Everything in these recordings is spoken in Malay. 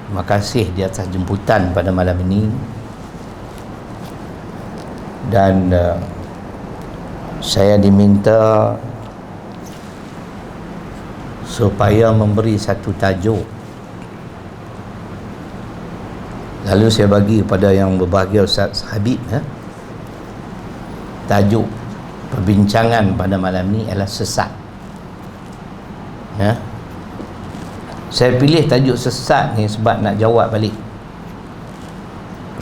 Terima kasih di atas jemputan pada malam ini. Dan saya diminta supaya memberi satu tajuk. Lalu saya bagi kepada yang berbahagia Ustaz Habib, tajuk perbincangan pada malam ini adalah sesat. Saya pilih tajuk sesat ni sebab nak jawab balik.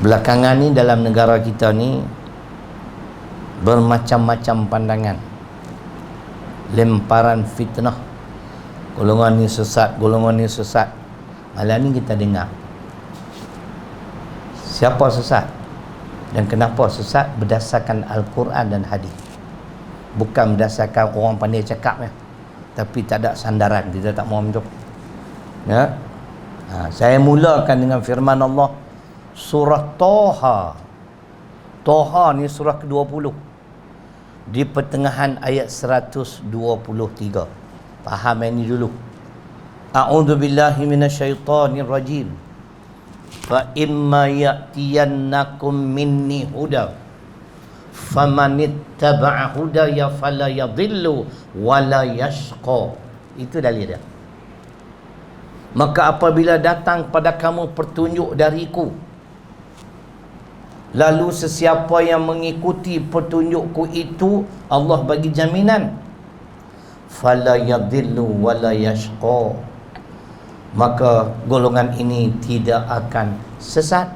Belakangan ni dalam negara kita ni bermacam-macam pandangan, lemparan fitnah, golongan ni sesat, golongan ni sesat. Malam ni kita dengar siapa sesat dan kenapa sesat berdasarkan Al-Quran dan hadis, bukan berdasarkan orang pandai cakap tapi tak ada sandaran. Kita tak mahu macam saya mulakan dengan firman Allah surah Taha. Taha ni surah ke-20, di pertengahan ayat 123. Faham ini dulu. A'udzu billahi minasyaitonir rajim. Fa imma ya'tiyannakum minni huda famanittaba'a hudaya fala yadhillu wala yashqa. Itu dalil dia. Maka apabila datang pada kamu petunjuk dariku, lalu sesiapa yang mengikuti petunjukku itu, Allah bagi jaminan, fala yadhillu wala yashqa, maka golongan ini tidak akan sesat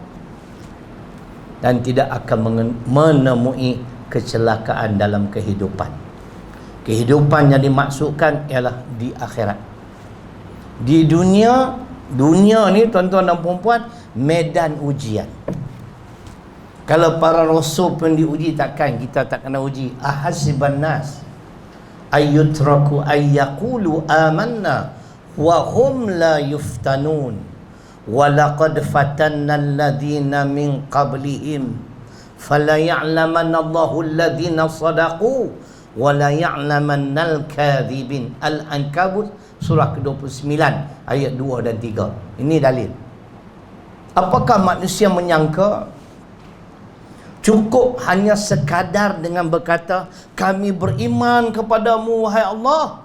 dan tidak akan menemui kecelakaan dalam kehidupan. Kehidupan yang dimaksudkan ialah di akhirat. Di dunia ni tuan-tuan dan puan-puan, medan ujian. Kalau para rasul pun diuji, takkan kita tak kena uji? Ahasiban nas ayyutraku ayyaqulu amanna wa hum la yuftanun wa laqad fatanna alladhina min qablihim fala ya'lamanna Allahu alladhina sadaqu wa la ya'lamanna al-kadhibin. Al-Ankabut surah ke-29 ayat 2 dan 3. Ini dalil. Apakah manusia menyangka cukup hanya sekadar dengan berkata kami beriman kepadamu wahai Allah?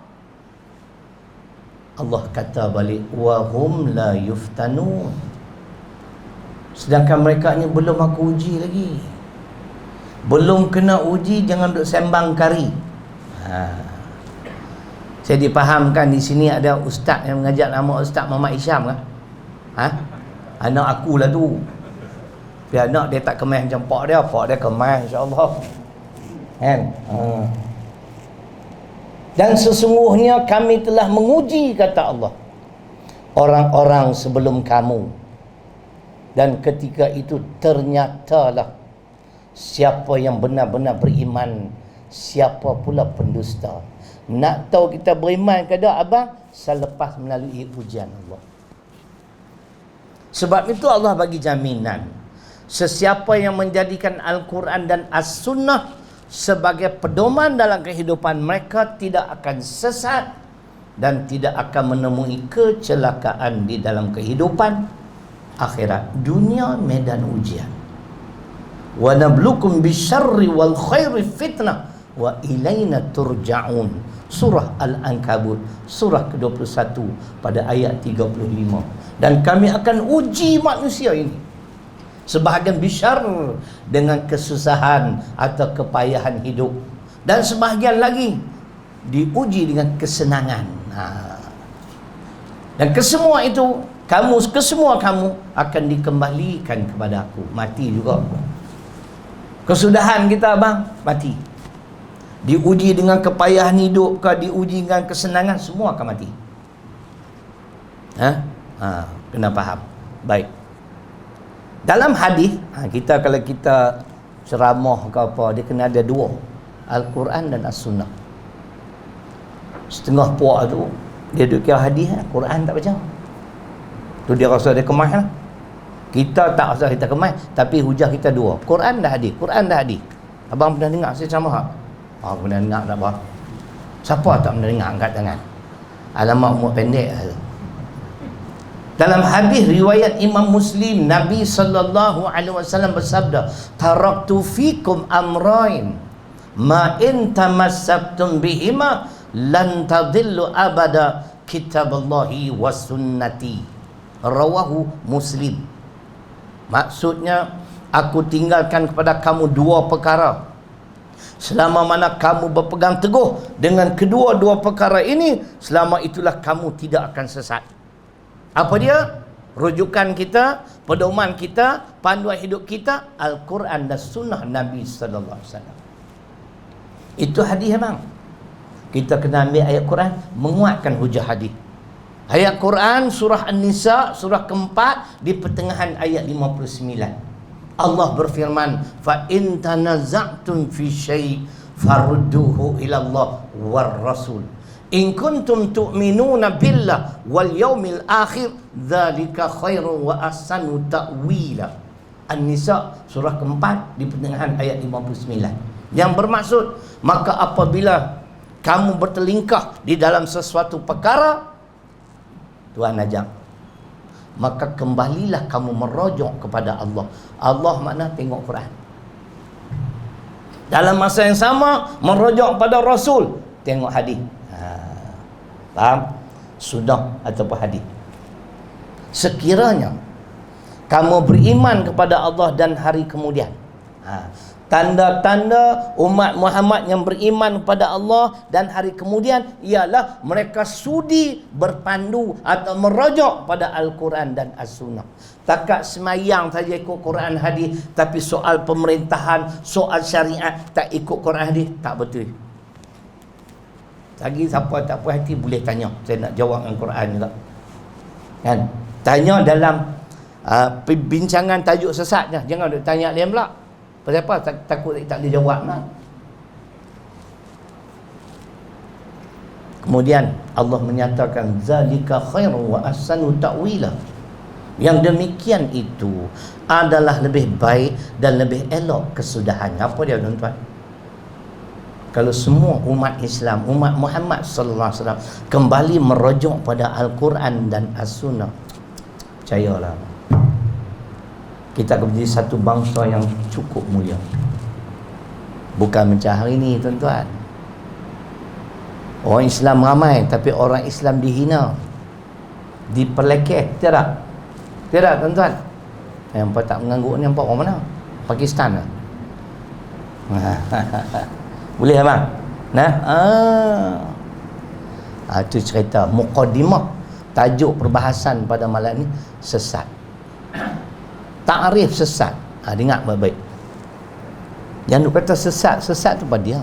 Allah kata balik, wa hum la yuftanun, sedangkan mereka ni belum aku uji lagi. Belum kena uji, jangan duk sembang kari. Saya dipahamkan di sini ada ustaz yang mengajar, nama Ustaz Muhammad Isyam kan? Anak akulah tu. Biar anak dia tak kemas macam pak dia kemas insya-Allah. Kan? Dan sesungguhnya kami telah menguji, kata Allah, orang-orang sebelum kamu, dan ketika itu ternyatalah siapa yang benar-benar beriman, siapa pula pendusta. Nak tahu kita beriman ke tak abang? Selepas melalui ujian Allah. Sebab itu Allah bagi jaminan, sesiapa yang menjadikan Al-Quran dan As-Sunnah sebagai pedoman dalam kehidupan mereka tidak akan sesat dan tidak akan menemui kecelakaan di dalam kehidupan akhirat. Dunia medan ujian. Wa nablukum bisyarri wal khairi fitnah wa ilaina turja'un. Surah Al-Ankabut surah ke-21 pada ayat 35. Dan kami akan uji manusia ini, sebahagian bisyar dengan kesusahan atau kepayahan hidup, dan sebahagian lagi diuji dengan kesenangan. Dan kesemua itu kesemua kamu akan dikembalikan kepada aku. Mati juga. Kesudahan kita abang, mati. Diuji dengan kepayahan hidup ke, diuji dengan kesenangan, semua akan mati. Kena faham. Baik. Dalam hadis, kita kalau kita ceramah ke apa, dia kena ada dua, Al-Quran dan As-Sunnah. Setengah puak tu dia duduk kira hadis, Quran tak baca. Tu dia rasa dia kemas lah. Kita tak rasa kita kemas, tapi hujah kita dua, Quran dah hadis, Quran dah hadis. Abang pernah dengar saya ceramah tak? Pernah dengar tak apa? Siapa tak pernah dengar? Angkat tangan. Alamak umur pendek lah tu. Dalam hadis riwayat Imam Muslim, Nabi sallallahu alaihi wasallam bersabda, "Taraktu fikum amrayn ma in tamassaktum bihima lan tadillu abada, kitaballahi wa sunnati." Rawahu Muslim. Maksudnya, aku tinggalkan kepada kamu dua perkara. Selama mana kamu berpegang teguh dengan kedua-dua perkara ini, selama itulah kamu tidak akan sesat. Apa dia? Rujukan kita, pedoman kita, panduan hidup kita, Al-Quran dan Sunnah Nabi sallallahu alaihi wasallam. Itu hadis bang. Kita kena ambil ayat Quran menguatkan hujah hadis. Ayat Quran surah An-Nisa surah keempat di pertengahan ayat 59. Allah berfirman, fa in tanaza'tum fi syai' farudduhu ila Allah war rasul in kuntum tu'minuna billah wal yaumil akhir dzalika khairun wa ahsanu ta'wila. An-Nisa surah keempat di pertengahan ayat 59. Yang bermaksud, maka apabila kamu bertelingkah di dalam sesuatu perkara, Tuhan ajak, maka kembalilah kamu merujuk kepada Allah. Allah makna tengok Quran. Dalam masa yang sama merujuk pada Rasul, tengok hadis. Faham? Sunnah ataupun hadis. Sekiranya kamu beriman kepada Allah dan hari kemudian. Tanda-tanda umat Muhammad yang beriman kepada Allah dan hari kemudian ialah mereka sudi berpandu atau merujuk pada Al-Quran dan As-Sunnah. Takat semayang saja ikut Quran hadis, tapi soal pemerintahan, soal syariat tak ikut Quran hadis, tak betul. Lagi siapa tak puas hati boleh tanya, saya nak jawab dengan Quran juga. Kan? Tanya dalam perbincangan tajuk sesatnya, jangan duk tanya dia pula. Pasal apa? Takut tak boleh jawab lah. Kemudian Allah menyatakan zalika khairun wa ahsanu ta'wila. Yang demikian itu adalah lebih baik dan lebih elok kesudahannya. Apa dia tuan-tuan? Kalau semua umat Islam, umat Muhammad sallallahu alaihi wasallam kembali merujuk pada Al-Quran dan As-Sunnah, percayalah, kita akan menjadi satu bangsa yang cukup mulia. Bukan macam hari ini tuan-tuan. Orang Islam ramai, tapi orang Islam dihina, diperlekeh. Tidak? Tidak tuan-tuan? Yang tak mengangguk ni nampak orang mana? Pakistan lah. Boleh abang? Itu cerita muqaddimah tajuk perbahasan pada malam ni, sesat. Ta'rif sesat. Dengar baik-baik. Yang duk kata sesat tu pada dia.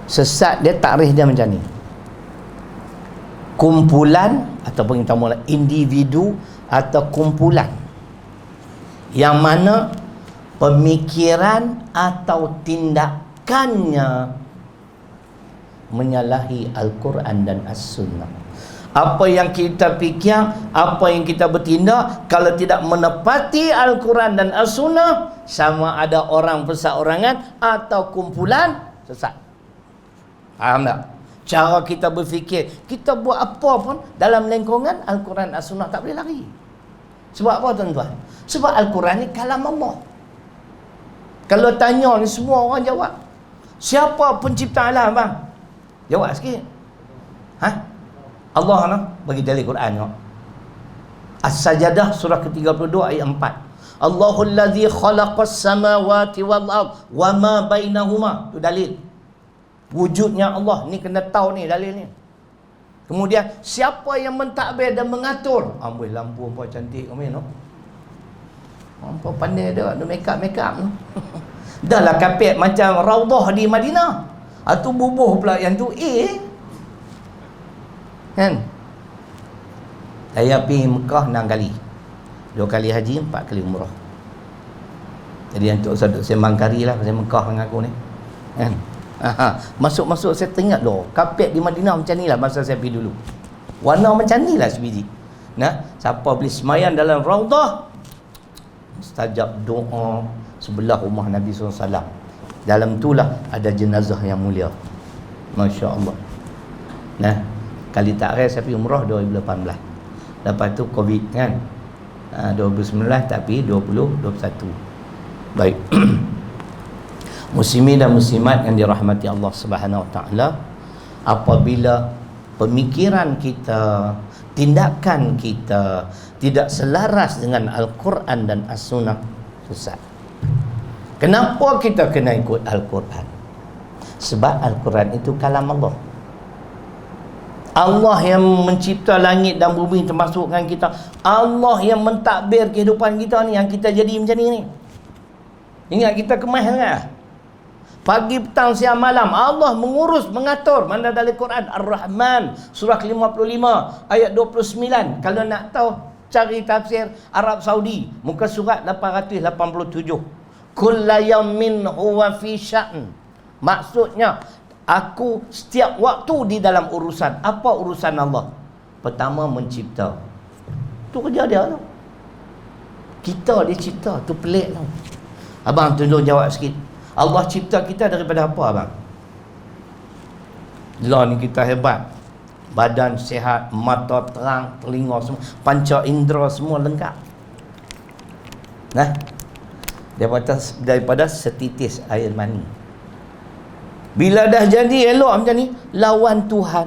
Sesat dia ta'rif dia macam ni. Kumpulan ataupun kita mula individu atau kumpulan yang mana pemikiran atau tindakannya menyalahi Al-Quran dan As-Sunnah. Apa yang kita fikir, apa yang kita bertindak, kalau tidak menepati Al-Quran dan As-Sunnah, sama ada orang perseorangan atau kumpulan, sesat. Faham tak? Cara kita berfikir, kita buat apa pun dalam lingkungan Al-Quran As-Sunnah tak boleh lari. Sebab apa tuan-tuan? Sebab Al-Quran ni kalam Allah. Kalau tanya ni semua orang jawab. Siapa pencipta alam bang? Jawab sikit. Allah nak bagi dalil Quran. As-Sajdah surah ke-32 ayat 4. Allahul ladzi khalaqas samawati wal ard wa ma bainahuma. Tu dalil. Wujudnya Allah ni kena tahu ni dalil ni. Kemudian siapa yang mentadbir dan mengatur? Amboi lampu apa cantik kau no. Apa pandai dah make up tu. Dah lah kapet macam Raudhah di Madinah. Atau bubuh pula yang tu kan? Saya pergi Mekah 6 kali. 2 kali haji, 4 kali umrah. Jadi yang tu saya sembang kari lah pasal Mekah dengan aku ni. Kan? Masuk-masuk saya teringat loh, kapet di Madinah macam ni lah masa saya pergi dulu. Warna macam ni lah sebiji. Siapa boleh semayang dalam Raudhah, mustajab doa sebelah rumah Nabi SAW. Dalam itulah ada jenazah yang mulia. Masya Allah. Kali terakhir saya pergi umrah 2018. Lepas tu Covid kan. 2019 tapi 2021. Baik. Muslimin dan muslimat yang dirahmati Allah Subhanahu Wa Taala, apabila pemikiran kita, tindakan kita tidak selaras dengan Al-Quran dan As-Sunnah, susah. Kenapa kita kena ikut Al-Quran? Sebab Al-Quran itu kalam Allah. Allah yang mencipta langit dan bumi termasukkan kita. Allah yang mentadbir kehidupan kita ni, yang kita jadi macam ni. Ingat kita kemas sangat. Pagi, petang, siang, malam Allah mengurus, mengatur. Mana dalam Quran Ar-Rahman surah 55 ayat 29. Kalau nak tahu, cari tafsir Arab Saudi, muka surat 887. Kulla yawmin huwa fi sya'n. Maksudnya, aku setiap waktu di dalam urusan. Apa urusan Allah? Pertama, mencipta. Tu kerja dia tu. Kita dia cipta. Tu pelik tu. Abang tolong jawab sikit. Allah cipta kita daripada apa abang? Lah ni kita hebat. Badan sihat, mata terang, telinga semua, panca indera semua lengkap. Nah, daripada setitis air mani. Bila dah jadi elok macam ni, lawan Tuhan.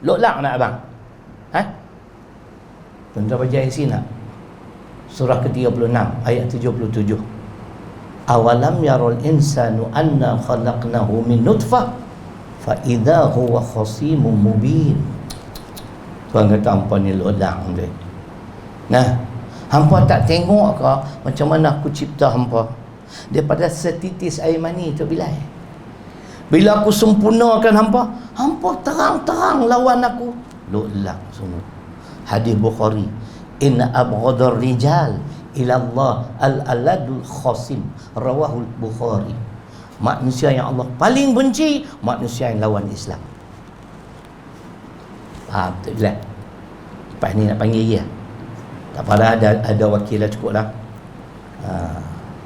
Lok-lak nak abang? Tuan-tuan baca ayat sini nak? Surah ke-36 ayat 77. Awalam yarul insanu anna khalaqnahu min nutfah fa idza huwa khasimun mubin. Tuan kata hampa ni lok-lak dia. Nah, hampa tak tengok ke macam mana aku cipta hampa? Daripada setitis air mani tu bilai. Bila aku sempurnakan hampa, hampa terang-terang lawan aku. Lok-lak semua. Hadis Bukhari, inna abghadar rijal ila Allah al-aladul khasim, rawahul Bukhari. Manusia yang Allah paling benci, manusia yang lawan Islam. Faham tak bila? Lepas ni nak panggil dia. Tak apa, ada wakil lah, cukup lah.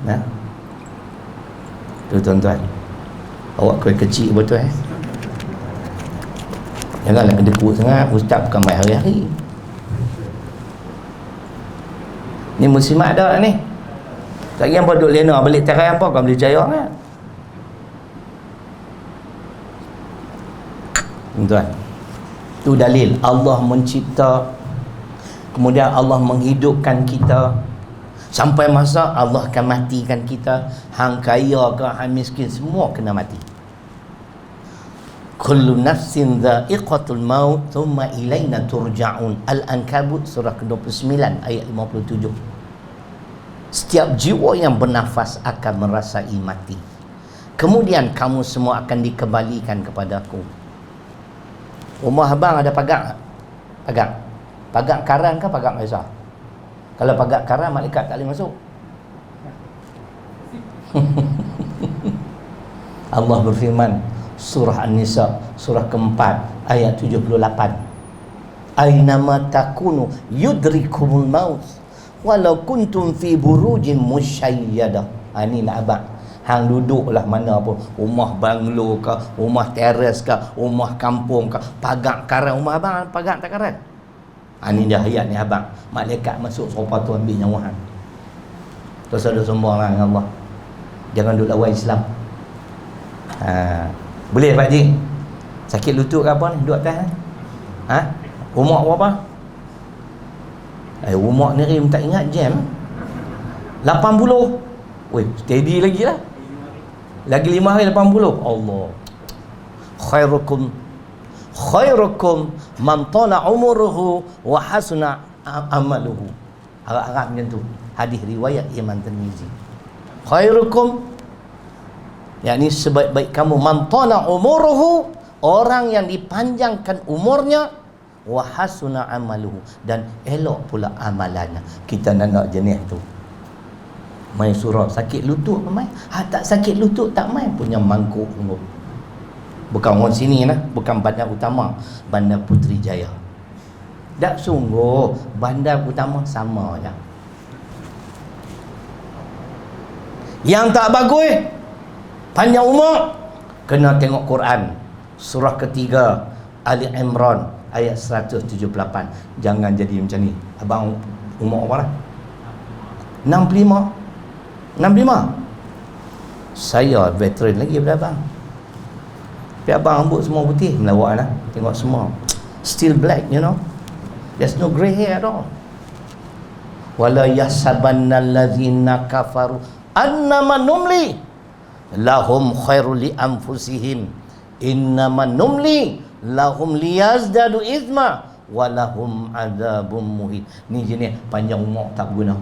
Nah, tu tuan-tuan, awak kuih kecil betul Janganlah kedekut sangat. Ustaz bukan main hari-hari. Ni muslimat ada ni. Tak kira apa duduk lena balik terai apa, kau boleh percaya kan? Tuan, tu dalil Allah mencipta, kemudian Allah menghidupkan kita. Sampai masa Allah akan matikan kita. Hang kaya ke hang miskin, semua kena mati. Kullu nafsin dha'iqatul maut thumma ilaina turja'un. Al-Ankabut surah ke-29 ayat 57. Setiap jiwa yang bernafas akan merasai mati. Kemudian kamu semua akan dikembalikan kepadaku. Rumah abang ada pagar tak? Pagar. Pagar karan ke pagar biasa? Kalau pagar karan, malaikat tak boleh masuk. Allah berfirman, surah An-Nisa surah keempat ayat 78. Ainama takunu yudrikumul maut walau kuntum fi burujin musyayyadah. Ini nak abang, hang duduklah mana pun, rumah banglo ke, rumah teres ke, rumah kampung ke, pagar karan. Rumah abang pagar tak karan? Ini dah ayat ni abang, malaikat masuk sopa tu ambil nyawa hang. Terus ada sombong dengan Allah. Jangan duduk lawan Islam. Boleh Pak Haji? Sakit lutut ke apa ni? Duduk atas Umur berapa? Umur ni Rim tak ingat jam 80. Weh, steady lagi lah. Lagi 5 hari 80. Allah. Khairukum man tala umuruhu wa hasuna amaluhu. Harap-harap macam tu. Hadis riwayat Imam Tirmizi. Khairukum, yakni sebaik-baik kamu, man tala umuruhu, orang yang dipanjangkan umurnya, wa hasuna amaluhu, dan elok pula amalannya. Kita nak jenis tu. Main surau sakit lutut main. Tak sakit lutut tak main punya mangkuk tunggu. Bukan orang sini lah, bukan bandar utama, Bandar Putrajaya. Tak sungguh bandar utama sama je. Yang tak bagus panjang umur, kena tengok Quran surah ketiga Ali Imran ayat 178. Jangan jadi macam ni. Abang umur apa lah? 65. 65. Saya veteran lagi daripada abang. Tapi abang rambut semua putih, melawak lah. Tengok semua still black, you know. There's no grey hair at all. Wala yahsabanna allazina kafaru annama numli lahum khairul li anfusihim innama numli lahum liyazdadu izma walahum adzabum muhin. Ni jenis panjang umur tak berguna.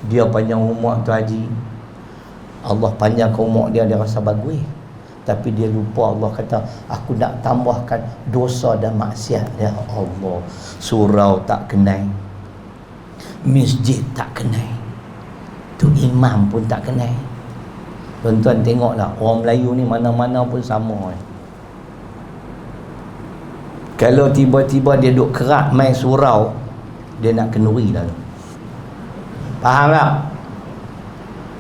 Dia panjang umur tu haji, Allah panjangkan umur dia, dia rasa bagus. Tapi dia lupa, Allah kata aku nak tambahkan dosa dan maksiat. Ya Allah, surau tak kenal, masjid tak kenal, tu imam pun tak kenal. Tuan-tuan tengoklah, orang Melayu ni mana-mana pun sama. Kalau tiba-tiba dia duk kerak main surau, dia nak kenduri dah. Faham tak?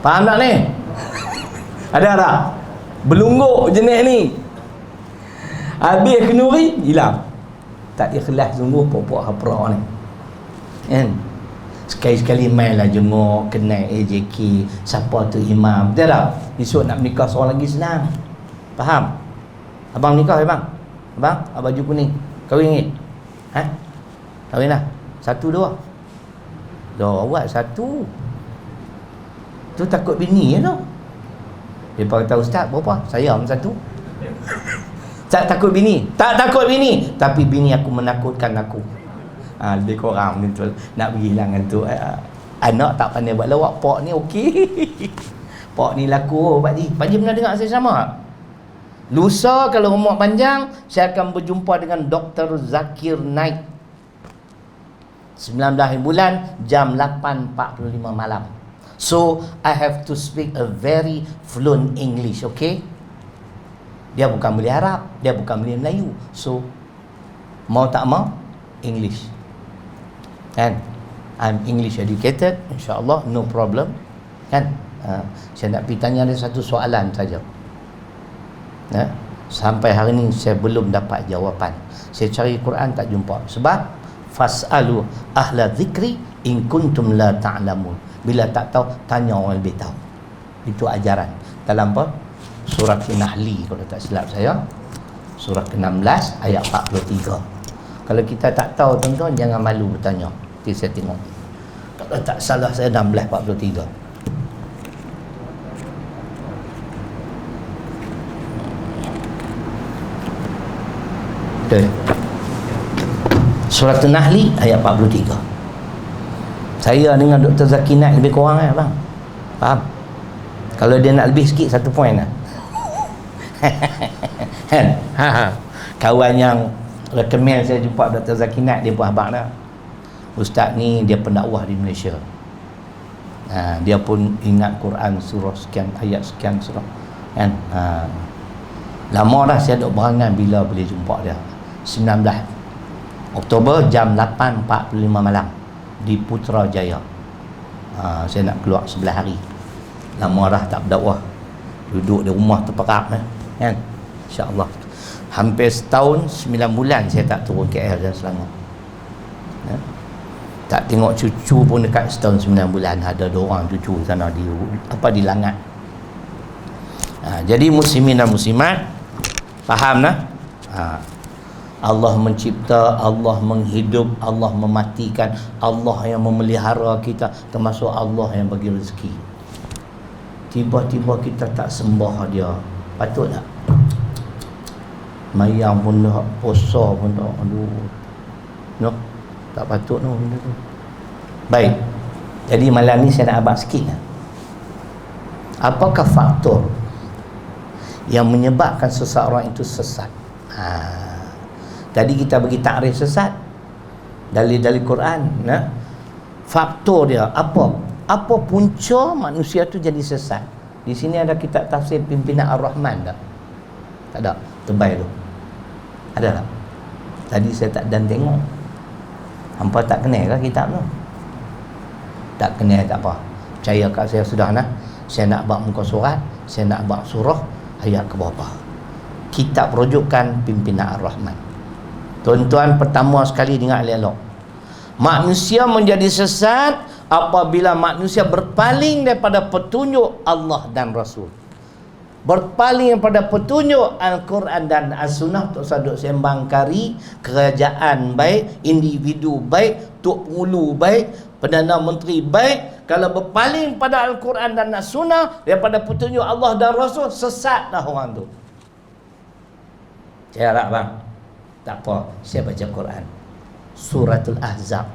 Faham tak ni? Ada tak? Belungguk jenis ni, habis kenduri hilang. Tak ikhlas sungguh pokok hapra ni kan. Sekali-sekali main lah jenguk, kenal AJK, siapa tu imam, betul tak? Esok nak menikah seorang lagi senang. Faham? Abang nikah abang? Abang, baju kuning kahwin ni? Ha? Kahwin lah? 1, 2? Dah awak 1 tu takut bini ya tu. Dia kata ustaz berapa? Saya 1. Tak takut bini? Tak takut bini, tapi bini aku menakutkan aku. Lebih kurang betul. Nak pergi hilangan tu. Anak tak pandai buat lawak. Pak ni okey. Pak ni laku Pak Ji. Pak Ji pernah dengar saya sama? Lusa kalau umur panjang, saya akan berjumpa dengan Dr. Zakir Naik 19 bulan jam 8.45 malam. So I have to speak a very fluent English, okay? Dia bukan boleh Arab, dia bukan boleh Melayu. So mau tak mau English. Kan? I'm English educated, insya-Allah, no problem. Kan? Saya nak pergi tanya dia satu soalan saja. Sampai hari ni saya belum dapat jawapan. Saya cari Quran tak jumpa. Sebab fasalu ahla zikri in kuntum la ta'lamun. Bila tak tahu, tanya orang lebih tahu. Itu ajaran dalam apa? Surah An-Nahli kalau tak silap saya, surah ke-16 ayat 43. Kalau kita tak tahu tuan-tuan, jangan malu bertanya. Nanti saya tengok. Kalau tak salah saya 16:43. Betul. Surah An-Nahli ayat 43. Saya dengan Dr. Zakir Naik lebih kurang kan bang? Faham? Kalau dia nak lebih sikit 1 poin lah. Kawan yang recommend saya jumpa Dr. Zakir Naik, dia pun abang dah. Ustaz ni dia pendakwah di Malaysia. Dia pun ingat Quran surah sekian, ayat sekian surah kan. Lama dah saya duk berangan bila boleh jumpa dia. 19 Oktober jam 8.45 malam di Putrajaya. Saya nak keluar 11 hari. Lama dah tak berdakwah, duduk di rumah terperap kan. InsyaAllah hampir setahun 9 bulan saya tak turun KL dan Selangor. Tak tengok cucu pun dekat setahun 9 bulan. Ada 2 orang cucu sana di Langat. Jadi muslimin dan muslimat, faham lah? Allah mencipta, Allah menghidup, Allah mematikan, Allah yang memelihara kita, termasuk Allah yang bagi rezeki. Tiba-tiba kita tak sembah dia, patut tak? Mayang pun dah, puasa pun dah, aduh, no, tak patut no benda tu. Baik, jadi malam ni saya nak abang sikit lah. Apakah faktor yang menyebabkan seseorang itu sesat? Tadi kita bagi takrif sesat, dalil-dalil Quran. Faktor dia apa? Apa punca manusia tu jadi sesat? Di sini ada kitab tafsir Pimpinan Ar-Rahman tak? Tak ada. Tebal tu. Ada tak? Tadi saya tak dan tengok. Hampa tak kenal ke kitab tu? Tak kenal tak apa. Percaya kat saya sudah nah. Saya nak bak muka surat, saya nak bak surah ayat ke berapa. kitab rujukan pimpinan Ar-Rahman. Tuan-tuan, pertama sekali dengar elok. Manusia menjadi sesat apabila manusia berpaling daripada petunjuk Allah dan Rasul. Berpaling daripada petunjuk Al-Quran dan As-Sunnah. Tak usah duk sembang kari, kerajaan baik, individu baik, Tok Pengulu baik, Perdana Menteri baik. Kalau berpaling pada Al-Quran dan As-Sunnah daripada petunjuk Allah dan Rasul, sesat dah orang tu. Saya harap bang, tak apa, saya baca Quran. Suratul Ahzab,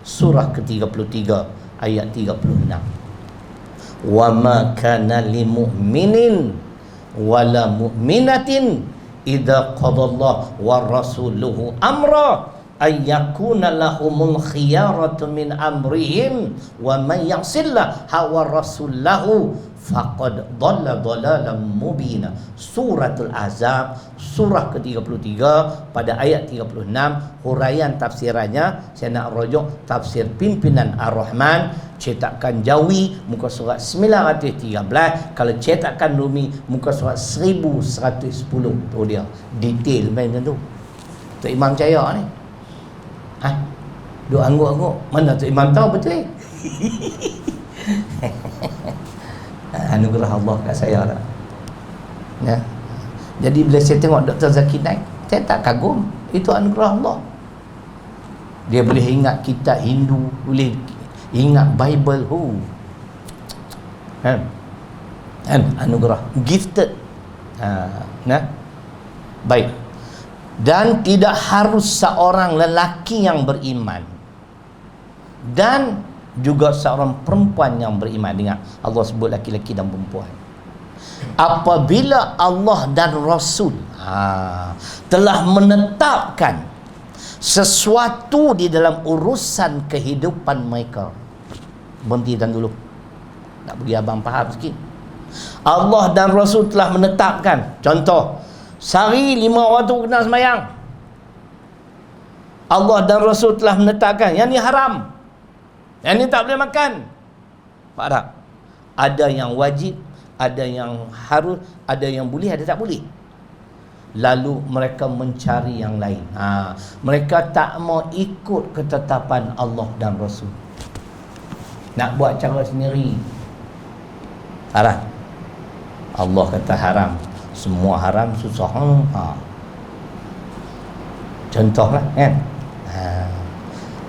surah ke-33 ayat 36. Wa ma kana lil mu'minin wala mu'minatin idza qadallahu wa rasuluhu amra ay yakuna lahumul khiyaratu min amrihim wa man ya'sillah hawa rasulahu faqad dhalla dhalalan mubina. Suratul Ahzab surah ke-33 pada ayat 36. Huraian tafsirannya saya nak rujuk tafsir pimpinan Ar-Rahman, cetakan Jawi, muka surat 913. Kalau cetakan Rumi, muka surat 1110. Tu dia detail main macam tu. Tok Imam percaya ni. Duk angguk-angguk, mana Tok Imam tahu betul? Anugerah Allah kat saya lah. Ya. Jadi bila saya tengok Dr. Zakir Naik, saya tak kagum. Itu anugerah Allah. Dia boleh ingat kitab Hindu, boleh ingat Bible. Anugerah, gifted. Baik. Dan tidak harus seorang lelaki yang beriman dan juga seorang perempuan yang beriman. Dengar, Allah sebut laki-laki dan perempuan. Apabila Allah dan Rasul telah menetapkan sesuatu di dalam urusan kehidupan mereka. Berhenti dan dulu, nak bagi abang faham sikit. Allah dan Rasul telah menetapkan, contoh, sehari 5 waktu kena sembahyang. Allah dan Rasul telah menetapkan yang ni haram, yang ni tak boleh makan. Faham tak? Ada yang wajib, ada yang harus, ada yang boleh, ada tak boleh. Lalu mereka mencari yang lain. Mereka tak mau ikut ketetapan Allah dan Rasul, nak buat cara sendiri. Haram. Allah kata haram, semua haram, susah. Contohlah kan.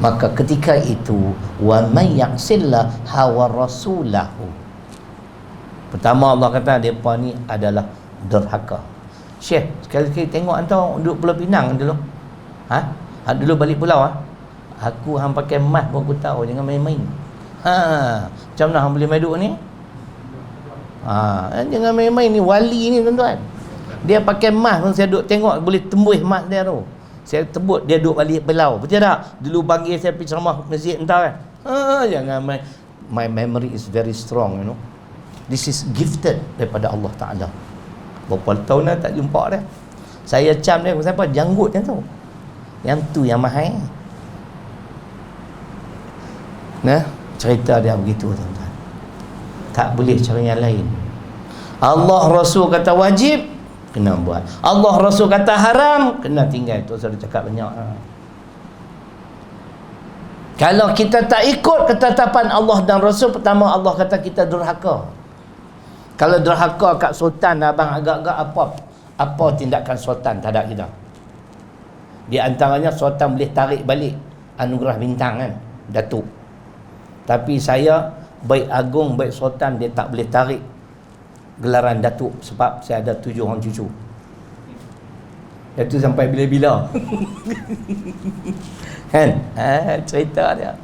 Maka ketika itu, wa may ya'sillah hawa rasulahu. Pertama Allah kata depa ni adalah derhaka. Syekh, sekali-sekali tengok antau duduk Pulau Pinang dulu. Dulu balik pulau aku hang pakai mask pun aku tahu, jangan main-main. Macam mana hang boleh main duduk ni? Jangan main-main ni, wali ni tuan-tuan. Dia pakai mask pun saya duduk tengok, boleh tembus mask dia tu. Saya tebut dia duduk balik belau. Betul tak? Dulu panggil saya pergi ceramah masjid entah kan. Jangan main. My memory is very strong, you know. This is gifted daripada Allah Ta'ala. Berapa tahun dah tak jumpa dia. Saya cam dia, siapa? Janggut yang tu. Yang tu yang mahal. Cerita dia begitu tuan-tuan. Tak boleh cara yang lain. Allah Rasul kata wajib, kena buat. Allah Rasul kata haram, kena tinggal. Tu saya cakap banyak. Kalau kita tak ikut ketetapan Allah dan Rasul, pertama Allah kata kita durhaka. Kalau derhaka kat sultan, abang agak-agak apa tindakan sultan terhadap kita? Di antaranya sultan boleh tarik balik anugerah bintang kan, Datuk. Tapi saya baik agung baik sultan, dia tak boleh tarik gelaran Datuk sebab saya ada 7 orang cucu. Itu sampai bila-bila. Kan? Cerita dia.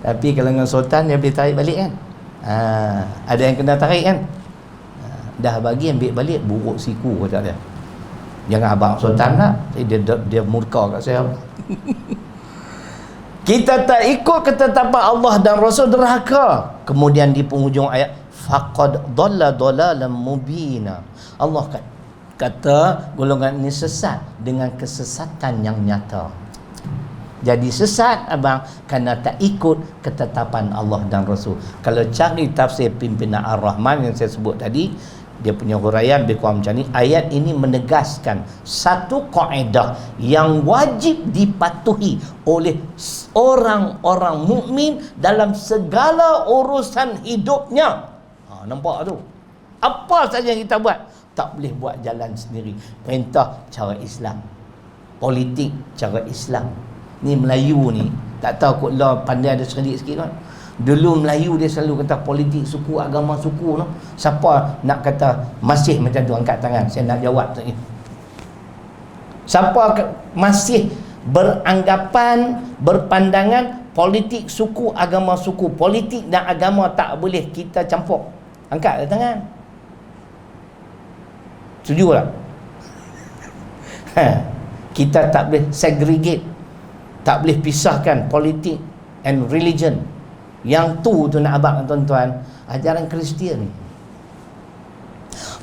Tapi kalau dengan sultan dia boleh tarik balik kan? Ada yang kena tarik kan? Dah bagi ambil balik, buruk siku kata dia. Jangan abang sultan lah, dia murka kat saya. Kita tak ikut ketetapan Allah dan Rasul, derhaka. Kemudian di penghujung ayat, faqad dhalla dhalalan mubina. Allah kata golongan ini sesat dengan kesesatan yang nyata. Jadi sesat abang kerana tak ikut ketetapan Allah dan Rasul. Kalau cari tafsir pimpinan Ar-Rahman yang saya sebut tadi, Dia punya huraian lebih kurang macam ni. Ayat ini menegaskan satu kaedah yang wajib dipatuhi oleh orang-orang mukmin dalam segala urusan hidupnya. Nampak tu? Apa saja yang kita buat, tak boleh buat jalan sendiri. Perintah cara Islam, politik cara Islam. Ni Melayu ni, tak tahu kot lah pandai ada sedikit sikit kan. Dulu Melayu dia selalu kata politik suku, agama suku no. Siapa nak kata masih macam tu, angkat tangan. Saya nak jawab tu. Siapa masih beranggapan, berpandangan politik suku, agama suku, politik dan agama tak boleh kita campur? Angkat tangan. Setuju tak? Kita tak boleh segregate, tak boleh pisahkan politik and religion. Yang tu nak abang tuan-tuan, ajaran Kristian ni.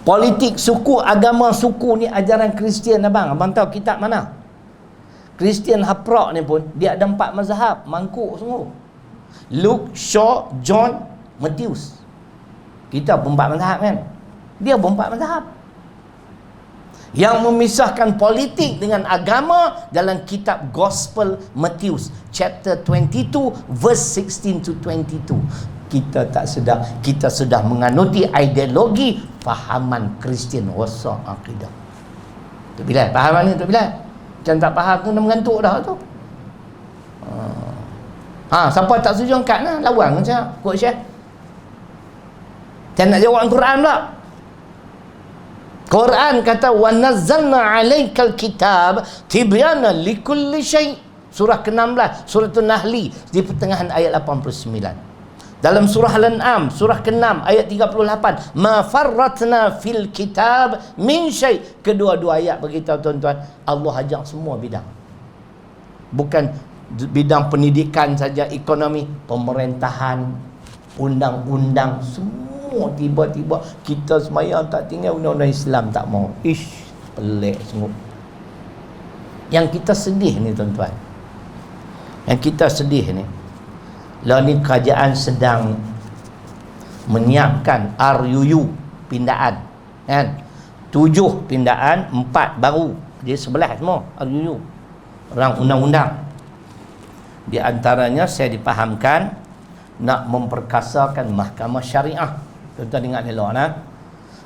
Politik suku, agama suku ni ajaran Kristian abang. Abang tahu kitab mana? Kristian Haprok ni pun dia ada 4 mazhab, mangkuk semua. Luke, Shaw, John, Matthews. Kita pun 4 mazhab kan? Dia pun 4 mazhab. Yang memisahkan politik dengan agama dalam kitab Gospel Matthews chapter 22 verse 16 to 22. Kita tak sedar, kita sudah menganuti ideologi fahaman Kristian rosak akidah. Tok Bilal faham ni, Tok Bilal? Macam tak faham tu dah mengantuk dah tu. Siapa tak setuju angkat lah, lawan macam kod Syekh. Saya nak jawab Al-Quran pula. Quran kata wa nazzalna 'alaikal kitab tibyana likulli syai'. Surah ke-16, surah An-Nahli di pertengahan ayat 89. Dalam surah Al-An'am, surah ke-6 ayat 38, ma farratna fil kitab min syai'. Kedua-dua ayat beritahu tuan-tuan, Allah ajak semua bidang. Bukan bidang pendidikan saja, ekonomi, pemerintahan, undang-undang, semua. Tiba-tiba kita semayang tak tinggal undang-undang Islam tak mau. Pelik sungguh. Yang kita sedih ni tuan-tuan, yang kita sedih ni, lah ni kerajaan sedang menyiapkan RUU pindaan kan, 7 pindaan, 4 baru, jadi 11 semua RUU, orang undang-undang. Di antaranya saya dipahamkan nak memperkasakan mahkamah syariah. Tuan-tuan ingat elok nah.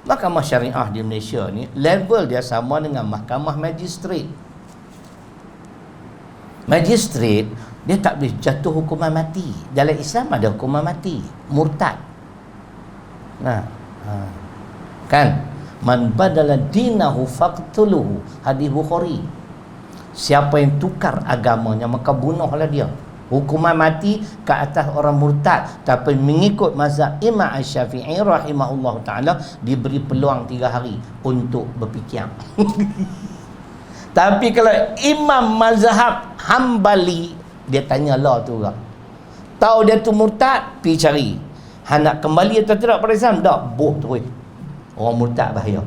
Mahkamah syariah di Malaysia ni level dia sama dengan mahkamah magistrate. Magistrate dia tak boleh jatuh hukuman mati. Dalam Islam ada hukuman mati, murtad. Kan? Man badala dinahu faqtuluhu, hadis Bukhari. Siapa yang tukar agamanya maka bunuhlah dia. Hukuman mati ke atas orang murtad. Tapi mengikut mazhab Imam Asy-Syafi'i rahimahullah ta'ala, diberi peluang 3 hari untuk berfikir. Tapi kalau imam mazhab Hambali, dia tanya lah tu orang, tahu dia tu murtad, pergi cari, nak kembali atau tidak pada Islam? Tak, boh terus. Orang murtad bahaya.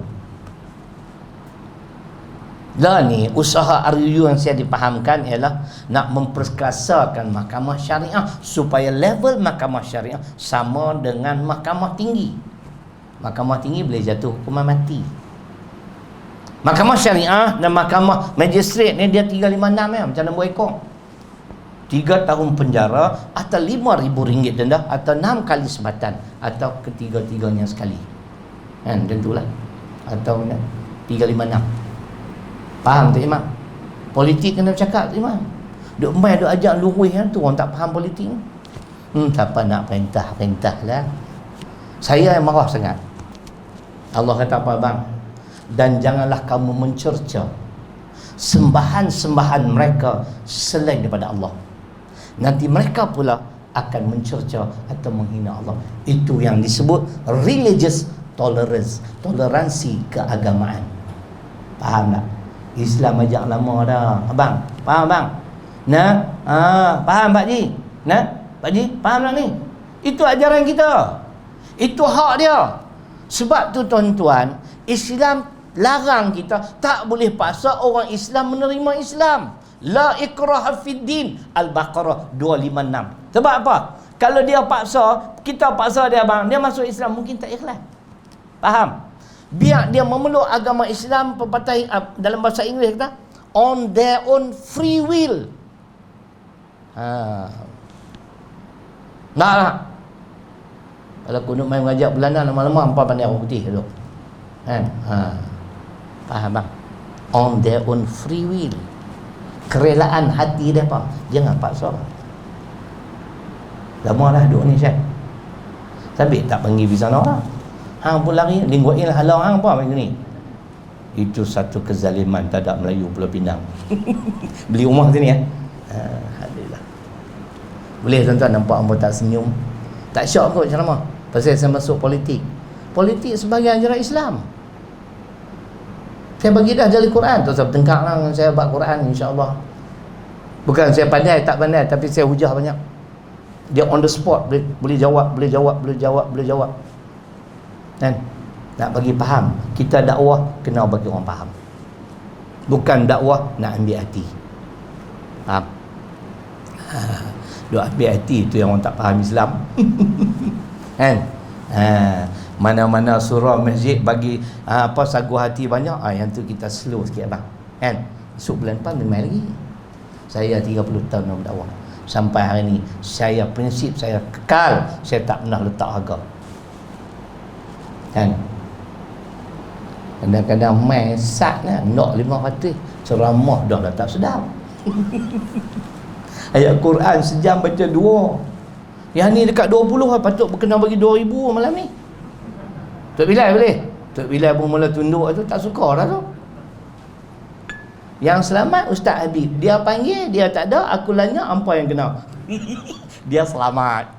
Lah ni usaha RUU yang saya dipahamkan ialah nak memperkasakan mahkamah syariah supaya level mahkamah syariah sama dengan mahkamah tinggi. Mahkamah tinggi boleh jatuh hukuman mati. Mahkamah syariah dan mahkamah magistrate ni dia 356 ya, macam nombor ekor. 3 tahun penjara atau RM5,000 denda atau 6 kali sebatan atau ketiga-tiganya sekali. Kan tentulah. Atau 356. Faham tak Imam? Politik kena bercakap tu Imam. Duk main duk ajak luruh kan tu orang tak faham politik ni. Siapa nak perintah lah. Saya yang marah sangat. Allah kata apa bang? Dan janganlah kamu mencerca sembahan-sembahan mereka selain daripada Allah. Nanti mereka pula akan mencerca atau menghina Allah. Itu yang disebut religious tolerance, toleransi keagamaan. Faham tak? Islam ajak lama dah abang. Faham bang? Faham Pak Ji? Pak Ji faham tak ni? Itu ajaran kita, itu hak dia. Sebab tu tuan-tuan, Islam larang kita tak boleh paksa orang Islam menerima Islam. La ikraha fid din, Al-Baqarah 256. Sebab apa? Kalau dia paksa, kita paksa dia bang, dia masuk Islam mungkin tak ikhlas. Faham? Biar dia memeluk agama Islam, pepatah dalam bahasa Inggeris kata on their own free will. Nak. Kalau aku nak main mengajak Belanda lama-lama hampa pandai orang putih tu. Kan? Faham bang? On their own free will. Kerelaan hati dia apa? Jangan paksa. Lama lah duduk ni Syed. Tapi tak panggil di sana lah. Hang pun lari, lingkuin lah halau hang apa macam ni. Itu satu kezaliman tadak Melayu Pulau Pinang. Beli rumah sini ya. Alhamdulillah. Boleh tuan-tuan nampak hangpa tak senyum. Tak syok kot ceramah. Pasal saya masuk politik. Politik sebagai ajaran Islam. Saya bagi dah jali Quran. Tu saya bertengkar lah dengan saya buat Quran, insya-Allah. Bukan saya pandai, tak pandai, tapi saya hujah banyak. Dia on the spot, boleh jawab. Kan? Nak bagi faham. Kita dakwah kena bagi orang faham. Bukan dakwah nak ambil hati. Faham? Duk ambil hati tu yang orang tak faham Islam. Kan? Mana-mana surah masjid bagi sagu hati banyak, yang tu kita slow sikit bang. Kan? Esok bulan depan main lagi. Saya 30 tahun berdakwah. Sampai hari ni saya prinsip saya kekal, saya tak pernah letak harga. Kan? Kadang-kadang main sat lah, nak 500 ceramah dah tak sedap. Ayat Quran sejam baca 2. Yang ni dekat 20 lah, patut kena bagi 2,000 malam ni. Tok Bilal boleh? Tok Bilal pun mula tunduk tu, tak suka dah tu. Yang selamat Ustaz Habib. Dia panggil, dia tak ada, aku lanya, apa yang kena? Dia selamat.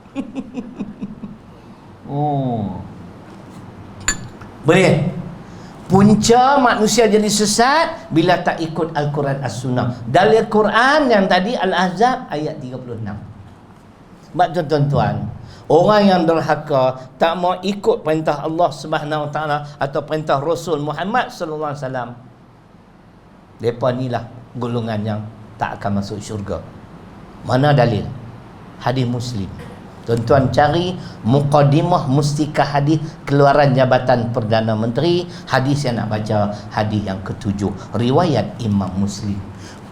Boleh? Punca manusia jadi sesat bila tak ikut Al-Quran As-Sunnah. Dalil Quran yang tadi Al-Ahzab ayat 36. Sebab tuan-tuan, orang yang derhaka tak mau ikut perintah Allah Subhanahu Wa Taala atau perintah Rasul Muhammad sallallahu alaihi wasallam, depa inilah golongan yang tak akan masuk syurga. Mana dalil? Hadis Muslim. Tuan-tuan cari Muqaddimah Mustika Hadis Keluaran Jabatan Perdana Menteri, hadis yang nak baca, hadis yang ke-7, riwayat Imam Muslim.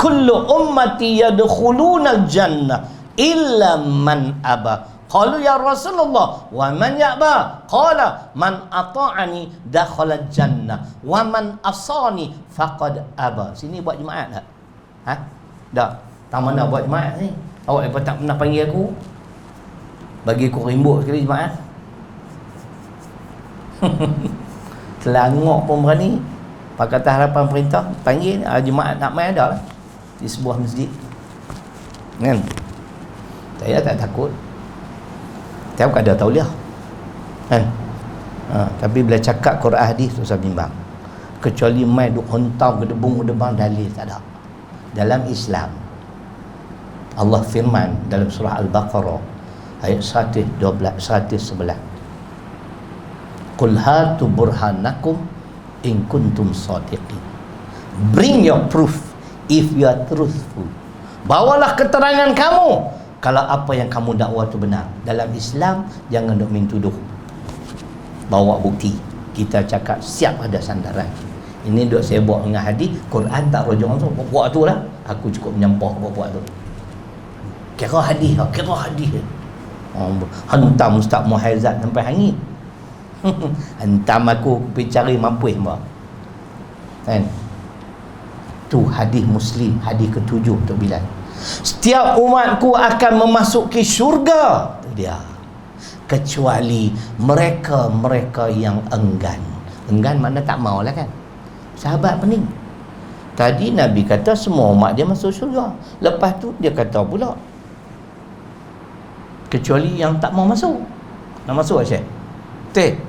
Kullu ummati yadkhuluna al-jannah illa man aba. Qalu ya Rasulullah wa man ya'ba? Qala man ata'ani dakhala al-jannah wa man asani faqad aba. Sini buat jemaat tak? Tak. Tak mana buat jemaat ni? Awak tak pernah panggil aku? Bagi aku rimbuk sekali jemaat. Selangor pun berani. Pakatan Harapan Perintah panggil jemaat nak main ada lah di sebuah masjid. Kan? Saya tak takut. Tiap ada tauliah. Kan? Tapi bila cakap Quran hadis tu saya bimbang. Kecuali main duk hentam ke debung-debang dalil tak ada. Dalam Islam Allah firman dalam surah Al-Baqarah ayat 112 111. Qul hatu burhanakum in kuntum shadiqin. Bring your proof if you are truthful. Bawalah keterangan kamu kalau apa yang kamu dakwa itu benar. Dalam Islam jangan duk main tuduh. Bawa bukti. Kita cakap siap ada sandaran. Ini duk saya buat dengan hadis, Quran tak rujuk langsung. Buat tu lah. Aku cukup menyampah buat tu. Kira hadis. Hentam Ustaz Muhaizat sampai hangit. Hentam aku pergi cari mampus mbak. Kan? Tu hadis Muslim, hadis ke-7 tu Bilal. Setiap umatku akan memasuki syurga. Tu dia. Kecuali mereka-mereka yang enggan. Enggan makna tak mau lah kan. Sahabat pening. Tadi Nabi kata semua umat dia masuk syurga. Lepas tu dia kata pula kecuali yang tak mau masuk. Nak masuk Syekh? Betul?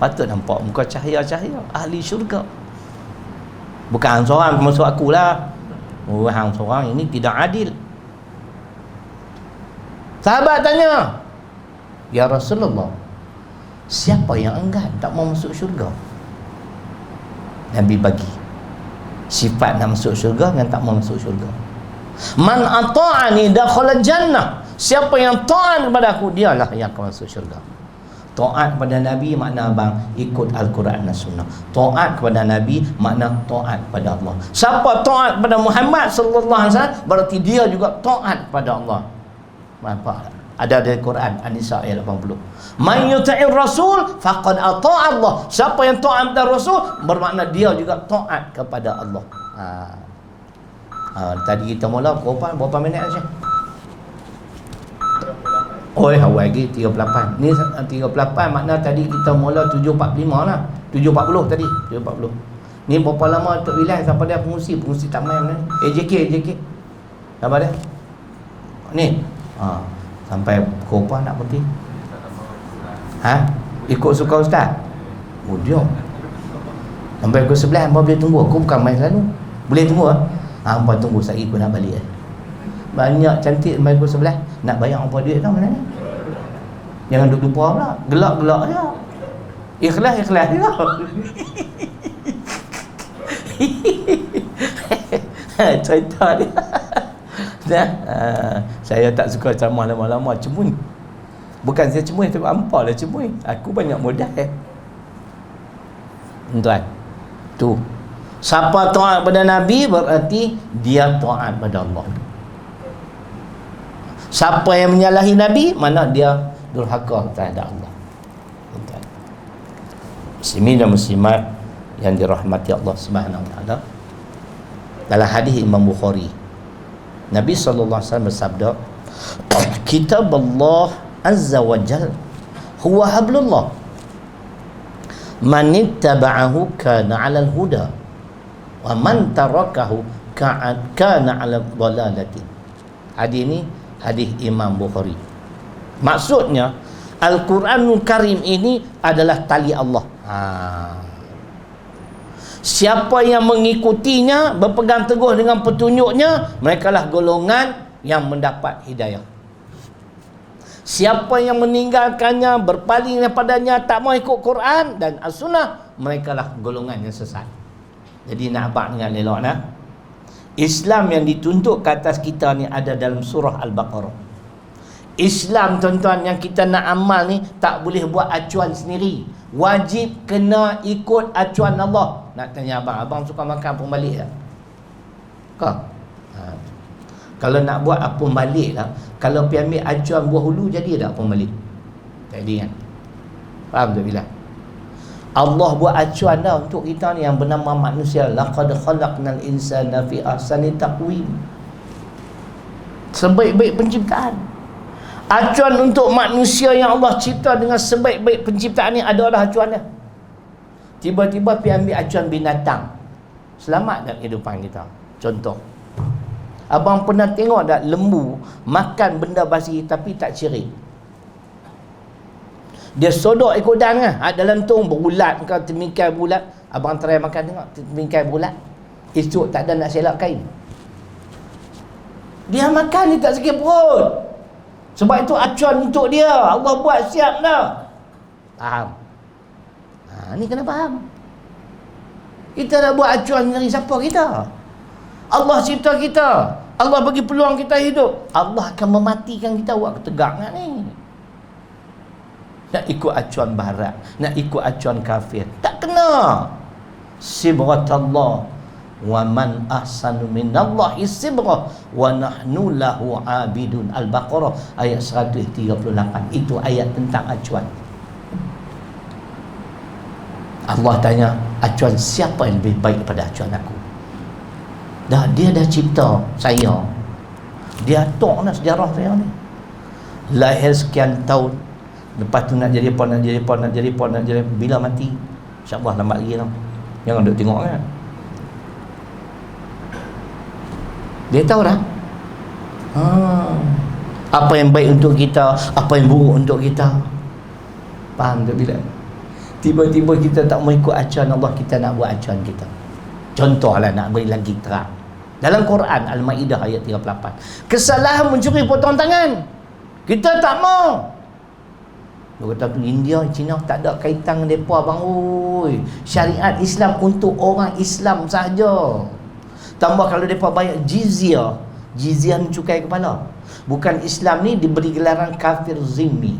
Patut nampak muka cahaya-cahaya ahli syurga. Bukan hang seorang masuk aku lah. Hang seorang ini tidak adil. Sahabat tanya, ya Rasulullah, siapa yang enggan tak mau masuk syurga? Nabi bagi sifat nak masuk syurga dan tak mau masuk syurga. Man ata'ani dakhala jannah. Siapa yang taat kepada aku, dialah yang akan masuk syurga. Taat kepada Nabi makna abang ikut Al-Quran dan Sunnah. Taat kepada Nabi makna taat kepada Allah. Siapa taat kepada Muhammad sallallahu alaihi wasallam, berarti dia juga taat kepada Allah. Nampak? Ada dari Quran An-Nisa ayat 80. Man yuti'ir rasul faqad ata'a Allah. Siapa yang taat kepada Rasul, bermakna dia juga taat kepada Allah. Tadi kita mula berapa minit saja? Oh, awal lagi 38. Ni 38 makna tadi kita mula 7.45 lah. 7.40 tadi, 7.40. Ni berapa lama untuk bilang sampai dia pengusi tak main mana? AJK. Sampai dia? Ni. Sampai pukul apa nak berhenti? Ikut suka ustaz? Oh dia. Sampai pukul 11 apa boleh tunggu? Aku bukan main selalu. Boleh tunggu ah? Hampa tunggu saya aku nak balik. Banyak cantik main pukul 11. Nak bayar apa duit tau mana ni? Jangan duduk lupa pula. Gelak-gelak je. Ikhlas je. Cerita dia. Saya tak suka ceramah lama-lama, cemui. Bukan saya cemui, tapi ampau lah cemui. Aku banyak modal tuan. Tu. Siapa taat pada Nabi, berarti dia taat pada Allah. Siapa yang menyalahi Nabi, mana dia durhaka terhadap Allah. Tuan. Muslimin dan muslimat yang dirahmati Allah Subhanahu wa taala. Dalam hadis Imam Bukhari, Nabi SAW bersabda, kitab Allah Azza wa Jal huwa hablullah, man ittaba'ahu kana 'alal huda wa man tarakahu kana 'alal dhalalati. Hadis ini hadis Imam Bukhari. Maksudnya Al-Quranul Karim ini adalah tali Allah. Siapa yang mengikutinya, berpegang teguh dengan petunjuknya, merekalah golongan yang mendapat hidayah. Siapa yang meninggalkannya, berpaling daripadanya, tak mau ikut Quran dan As-Sunnah, merekalah golongan yang sesat. Jadi nak abang dengan elok nak, Islam yang dituntut ke atas kita ni ada dalam surah Al-Baqarah. Islam tuan-tuan yang kita nak amal ni tak boleh buat acuan sendiri. Wajib kena ikut acuan Allah. Nak tanya abang suka makan pun balik tak? Kau? Kalau nak buat apa balik lah, kalau pergi ambil acuan buah hulu, jadi tak apa balik? Jadi kan? Faham tak bila? Allah buat acuan dah untuk kita ni yang bernama manusia. Laqad khalaqnal insana fi ahsani taqwim. Sebaik-baik penciptaan. Acuan untuk manusia yang Allah cipta dengan sebaik-baik penciptaan ni adalah acuan dia. Tiba-tiba pergi ambil acuan binatang, selamat tak kehidupan kita? Contoh, abang pernah tengok tak lembu makan benda basi tapi tak cirit? Dia sodok ekor dan kan, dalam tong berulat ke temingkai berulat. Abang try makan tengok temingkai berulat, esok tak ada nak selak kain. Dia makan, dia tak sakit perut. Sebab itu acuan untuk dia, Allah buat siap dah. Faham? Ni kena faham. Kita nak buat acuan dari siapa kita? Allah cipta kita, Allah bagi peluang kita hidup. Allah akan mematikan kita buat tegak ni. Nak ikut acuan barat, nak ikut acuan kafir, tak kena. Sibghatallah wa man ahsanu minallahi sibghah wa nahnu lahu abidun. Al-Baqarah ayat 138. Itu ayat tentang acuan. Allah tanya, acuan siapa yang lebih baik daripada acuan aku? Dia dah cipta saya, dia atur dah sejarah saya ni. Lahir sekian tahun, lepas tu nak jadi apa, bila mati insya-Allah lambat lagi tau. Jangan duk tengok kan. Dia tahu dah. Apa yang baik untuk kita, apa yang buruk untuk kita. Faham tak bila? Tiba-tiba kita tak mau ikut acuan Allah, kita nak buat acuan kita. Contohlah nak beri lagi terang. Dalam Quran Al-Maidah ayat 38. Kesalahan mencuri potong tangan. Kita tak mau. Dia kata tu India, China tak ada kaitan dengan mereka bang. Oi, syariat Islam untuk orang Islam sahaja. Tambah kalau mereka bayar jizyah. Jizyah ni cukai kepala. Bukan Islam ni diberi gelaran kafir zimmi.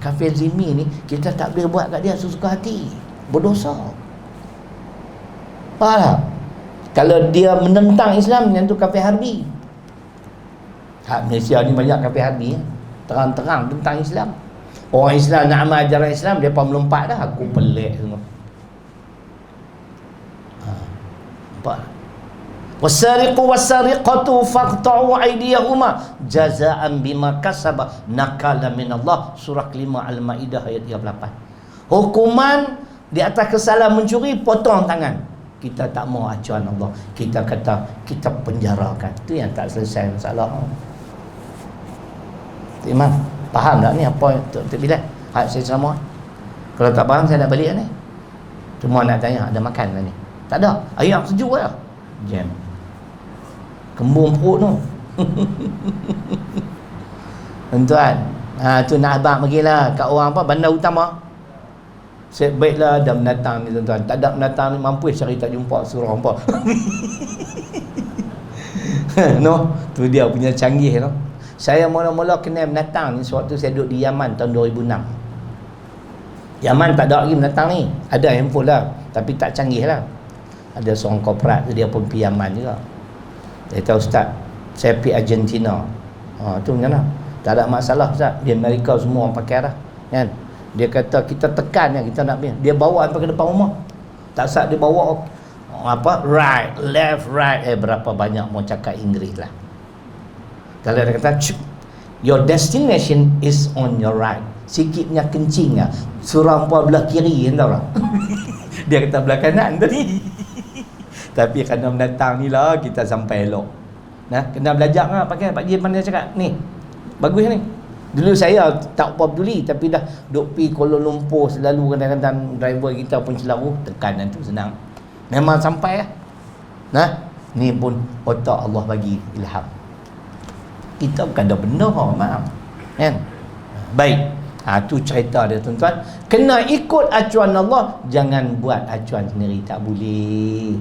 Kafir zimmi ni kita tak boleh buat kat dia sesuka hati. Berdosa. Faham tak? Kalau dia menentang Islam, yang tu kafir harbi. Hak Malaysia ni banyak kafir harbi ya. Terang-terang tentang Islam. Orang Islam nak amal ajaran Islam, dia pun melompat dah. Aku pelik semua. Nampak? Wasariqu wasariqatu faqta'u aydiyahuma jazaan bima kasaba nakala minallah. Surah kelima Al-Maidah ayat 38. Hukuman di atas kesalahan mencuri, potong tangan. Kita tak mau acuan Allah, kita kata kita penjarakan. Itu yang tak selesai masalah. Imam, faham tak ni apa Tok Bilal? Hak saya sama. Kalau tak faham saya nak balik ni. Cuma nak tanya ada makan tak ni? Tak ada. Ayam sejuk lah. Jam. Kembung perut tu. Tuan-tuan, tu nak abang bagilah kat orang apa bandar utama. Baiklah ada menatang ni tuan-tuan. Tak ada menatang ni mampu cari tak jumpa surah apa. No, tu dia punya canggih no. Saya mula-mula kenal menatang ni sewaktu saya duduk di Yaman tahun 2006. Yaman tak ada lagi menatang ni. Ada handphone lah, tapi tak canggih lah. Ada seorang korporat tu dia pun pergi Yaman juga. Dia kata, Ustaz, saya pergi Argentina. Tu macam mana? Tak ada masalah Ustaz. Di Amerika semua orang pakai lah kan? Dia kata kita tekan yang kita nak pergi. Dia bawa sampai ke depan rumah. Tak sat dia bawa apa? Right, left, right. Berapa banyak mau cakap Inggeris lah. Kalau dia kata your destination is on your right. Sikitnya kencing lah. Surah belah kiri kan tahu tak? Dia kata belah kanan tadi. Tapi kerana mendatang ni lah kita sampai elok. Nah, kena belajar lah pakai. Pak Ji pandai cakap ni. Bagus ni. Dulu saya tak apa peduli, tapi dah duk pergi Kuala Lumpur selalu, kadang-kadang driver kita pun selalu tekanan tu senang. Memang sampai lah. Nah, ni pun otak Allah bagi ilham. Kita bukan ada benda maaf. Kan? Baik. Tu cerita dia tuan-tuan. Kena ikut acuan Allah, jangan buat acuan sendiri, tak boleh.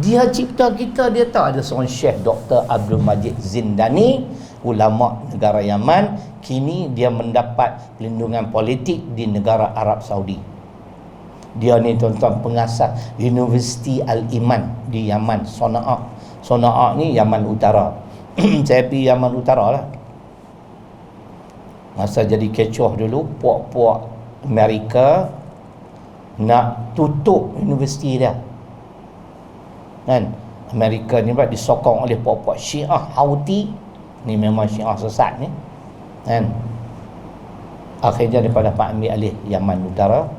Dia cipta kita, dia tahu ada seorang Syekh Dr. Abdul Majid Zindani, ulama negara Yaman, kini dia mendapat perlindungan politik di negara Arab Saudi. Dia ni tuan-tuan pengasas Universiti Al-Iman di Yaman, Sana'a. Sana'a ni Yaman Utara. Saya pergi Yaman Utara lah. Masa jadi kecoh dulu, puak-puak Amerika nak tutup universiti dia. Kan? Amerika ni disokong oleh puak-puak Syiah Houthi. Ni memang Syiah sesat ni. Kan? Akhirnya mereka dapat ambil alih Yaman Utara.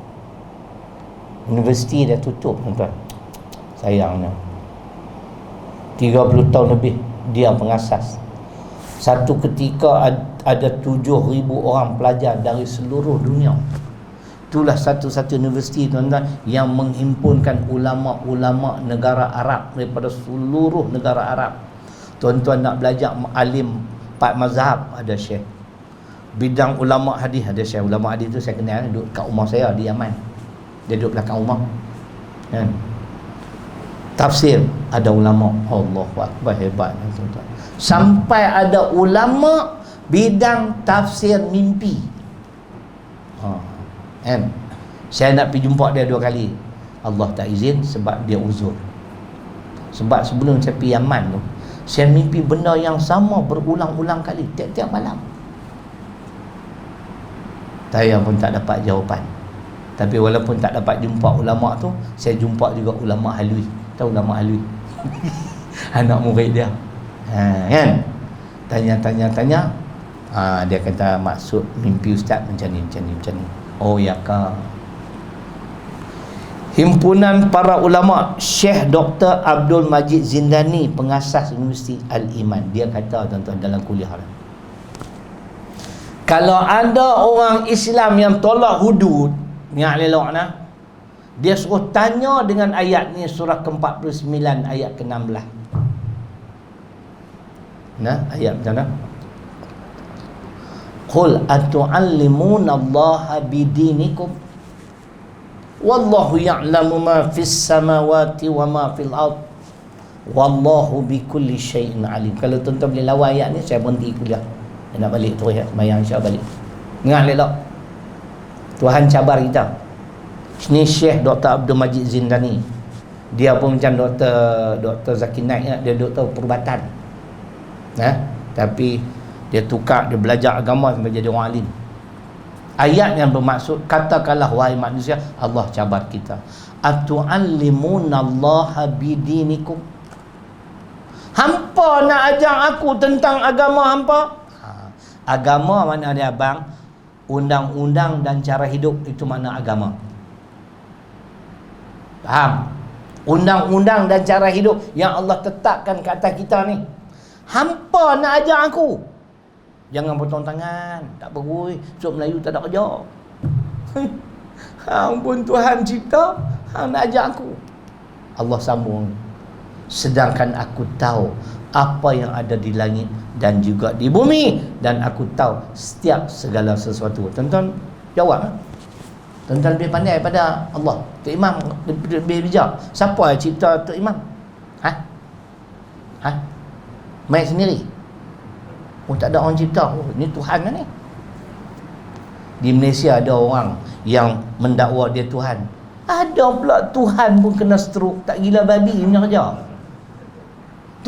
Universiti dia tutup tuan-tuan. Sayangnya 30 tahun lebih dia pengasas. Satu ketika ada 7,000 orang pelajar dari seluruh dunia. Itulah satu-satu universiti tuan-tuan yang menghimpunkan ulama-ulama negara Arab daripada seluruh negara Arab. Tuan-tuan nak belajar alim 4 mazhab, ada syekh. Bidang ulama hadis, ada syekh. Ulama hadis tu saya kenal, duduk kat rumah saya di Yaman. Dia duduk belakang rumah. Kan? Tafsir, ada ulama. Allahu Akbar, hebat tuan-tuan. Sampai ada ulama bidang tafsir mimpi. Kan? Saya nak pergi jumpa dia 2 kali. Allah tak izin sebab dia uzur. Sebab sebelum saya pergi Yaman tu, saya mimpi benda yang sama berulang-ulang kali tiap-tiap malam. Saya pun tak dapat jawapan. Tapi walaupun tak dapat jumpa ulama tu, saya jumpa juga ulama halui. Tahu ulama halui? Anak murid dia. Kan? Tanya. Dia kata maksud mimpi ustaz macam ni. Oh ya kah? Himpunan para ulama Syekh Dr. Abdul Majid Zindani, pengasas Universiti Al-Iman, dia kata tuan-tuan dalam kuliah dia, kalau ada orang Islam yang tolak hudud yang elok nah, dia suruh tanya dengan ayat ni, surah ke-49 ayat ke-16. Nah, ayat macam mana? Qul atu'allimuna Allaha bidinikum wallahu ya'lamu ma fis samawati wa ma fil ard Wallahu bikulli syai'in alim. Kalau tuan-tuan boleh lawan ayat ni, saya berhenti kuliah. Saya nak balik terus ya, semayang Isyak balik. Dengar elok. Tuhan cabar kita. Ini Syekh Dr. Abdul Majid Zindani. Dia pun macam Dr. Zakir Naik, dia doktor perubatan. Tapi dia tukar, dia belajar agama sampai jadi orang alim. Ayat yang bermaksud, katakanlah wahai manusia, Allah cabar kita. Atu'allimunallaha bidinikum. Hampa nak ajar aku tentang agama hampa? Agama mana dia abang? Undang-undang dan cara hidup, itu makna agama. Faham? Undang-undang dan cara hidup yang Allah tetapkan ke atas kita ni. Hampa nak ajar aku? Jangan potong tangan, tak berui, sebab Melayu tak ada kerja. Hang pun Tuhan cipta, hang nak ajar aku. Allah sambung, sedangkan aku tahu apa yang ada di langit dan juga di bumi, dan aku tahu setiap segala sesuatu. Tuan-tuan jawab. Tuan-tuan lebih pandai daripada Allah. Tok Imam lebih bijak. Siapa yang cipta Tok Imam? Main sendiri? Oh, tak ada orang cipta. Oh, ni Tuhan lah ni. Di Malaysia ada orang yang mendakwa dia Tuhan. Ada pula Tuhan pun kena stroke. Tak gila babi punya kerja.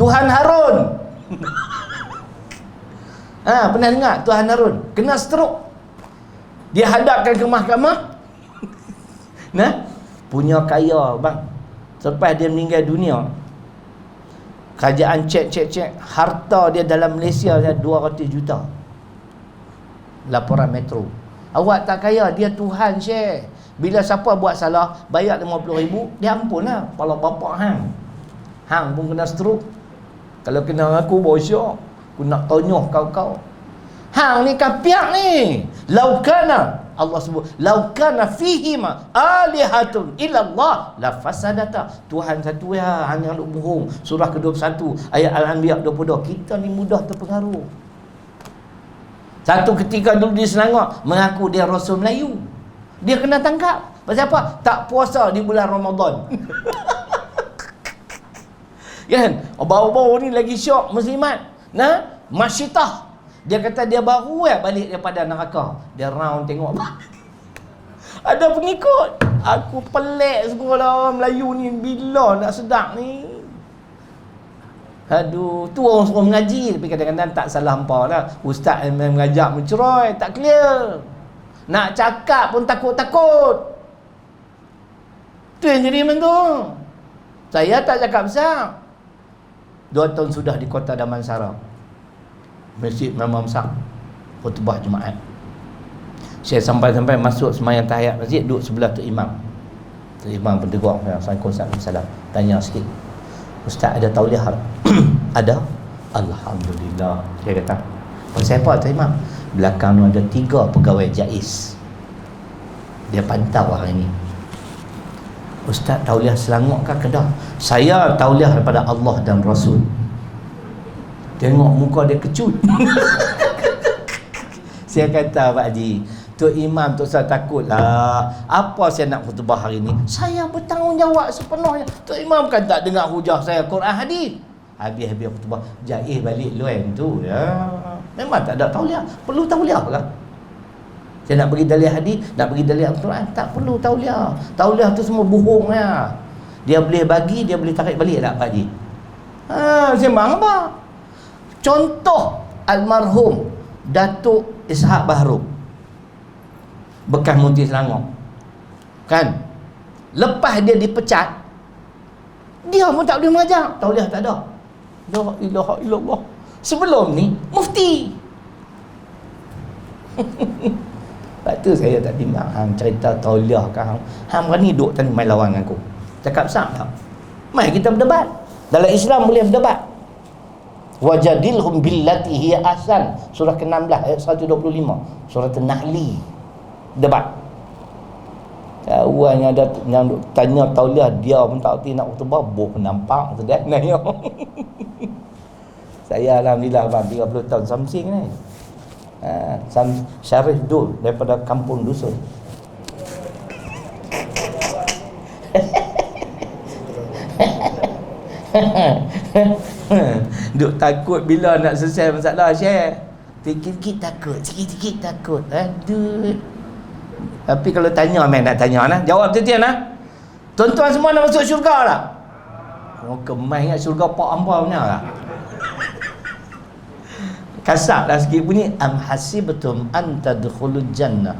Tuhan Harun. Pernah dengar Tuhan Harun kena stroke. Dia hadapkan ke mahkamah. Punya kaya bang. Selepas dia meninggal dunia, kerajaan cek harta dia dalam Malaysia 200 juta. Laporan Metro. Awak tak kaya, dia Tuhan Syekh. Bila siapa buat salah, bayar 50,000, dia ampun lah. Kepala bapak hang pun kena stroke. Kalau kena aku bosok, aku nak tonyoh kau. Hang ni kapiak ni. Laukana, Allah sebut, laukana fihima alihatun illallah la fasadata. Tuhan satu ya, hanya lu bohong. Surah ke-21 ayat Al-Anbiya 22. Kita ni mudah terpengaruh. Satu ketika dulu di Selangor mengaku dia Rasul Melayu. Dia kena tangkap. Pasal apa? Tak puasa di bulan Ramadan. Kan? Bau-bau ni lagi syok muslimat. Masyitah. Dia kata dia baru balik daripada neraka. Dia round tengok. Ada pengikut. Aku pelik sekolah orang Melayu ni. Bila nak sedap ni? Aduh, tu orang suruh mengaji. Tapi kadang-kadang tak salah hampa lah. Ustaz yang mengajak mencerai, tak clear. Nak cakap pun takut-takut. Tu yang jadi macam tu. Saya tak cakap besar. 2 tahun sudah di kota Damansara. Masjid memang besar. Khutbah Jumaat. Saya sampai-sampai masuk semayang tahiyat masjid, duduk sebelah Tok Imam. Tok Imam berdegur, Assalamualaikum, tanya sikit. Ustaz ada tauliah tak? Ada? Alhamdulillah. Dia kata, pasal apa Tok Imam? Belakang tu ada 3 pegawai JAIS. Dia pantau hari ni. Ustaz tauliah Selangor ke Kedah? Saya tauliah daripada Allah dan Rasul. Tengok muka dia kecut. Saya kata Pak Haji, Tok Imam tu saya takutlah. Apa saya nak khutbah hari ni? Saya bertanggungjawab sepenuhnya. Tok Imam kan tak dengar hujah saya Quran hadis. Habis khutbah, jaih balik luan tu ya. Memang tak ada tauliah. Perlu tauliah lah. Saya nak bagi dalil hadis, nak bagi dalil Al-Quran, tak perlu tauliah. Tauliah tu semua bohong ya. Dia boleh bagi, dia boleh tarik balik tak Pak Haji? Sembang apa? Contoh almarhum Datuk Ishak Bahru, bekas Mufti Selangor. Kan? Lepas dia dipecat, dia pun tak boleh mengajar. Tauliah tak ada. La ilaha illallah. Sebelum ni mufti. Lepas tu saya tak timbang hang cerita tauliah ke hang berani duduk tadi main lawan dengan aku. Cakap besar tak? Mai kita berdebat. Dalam Islam boleh berdebat. Wajadilhum billati hiya ahsan, surah ke-16 ayat 125, surah An-Nahli. Debat. Kawan yang ada yang tanya tauliah, dia pun tak erti nak khutbah, boh nampak sedap nanya. Saya alhamdulillah bang 30 tahun something ni. Syarif Dul daripada kampung dusun. Duk takut bila nak selesai masalah, Syekh. Sikit-sikit takut, sikit-sikit takut. Aduh. Tapi kalau tanya, nak tanya lah. Jawab betul lah. Tuan-tuan semua nak masuk syurga tak? Oh, kemai ingat syurga Pak Ampar punya lah. Kasar lah sikit bunyi. Am hasibtum an tadkhulul jannah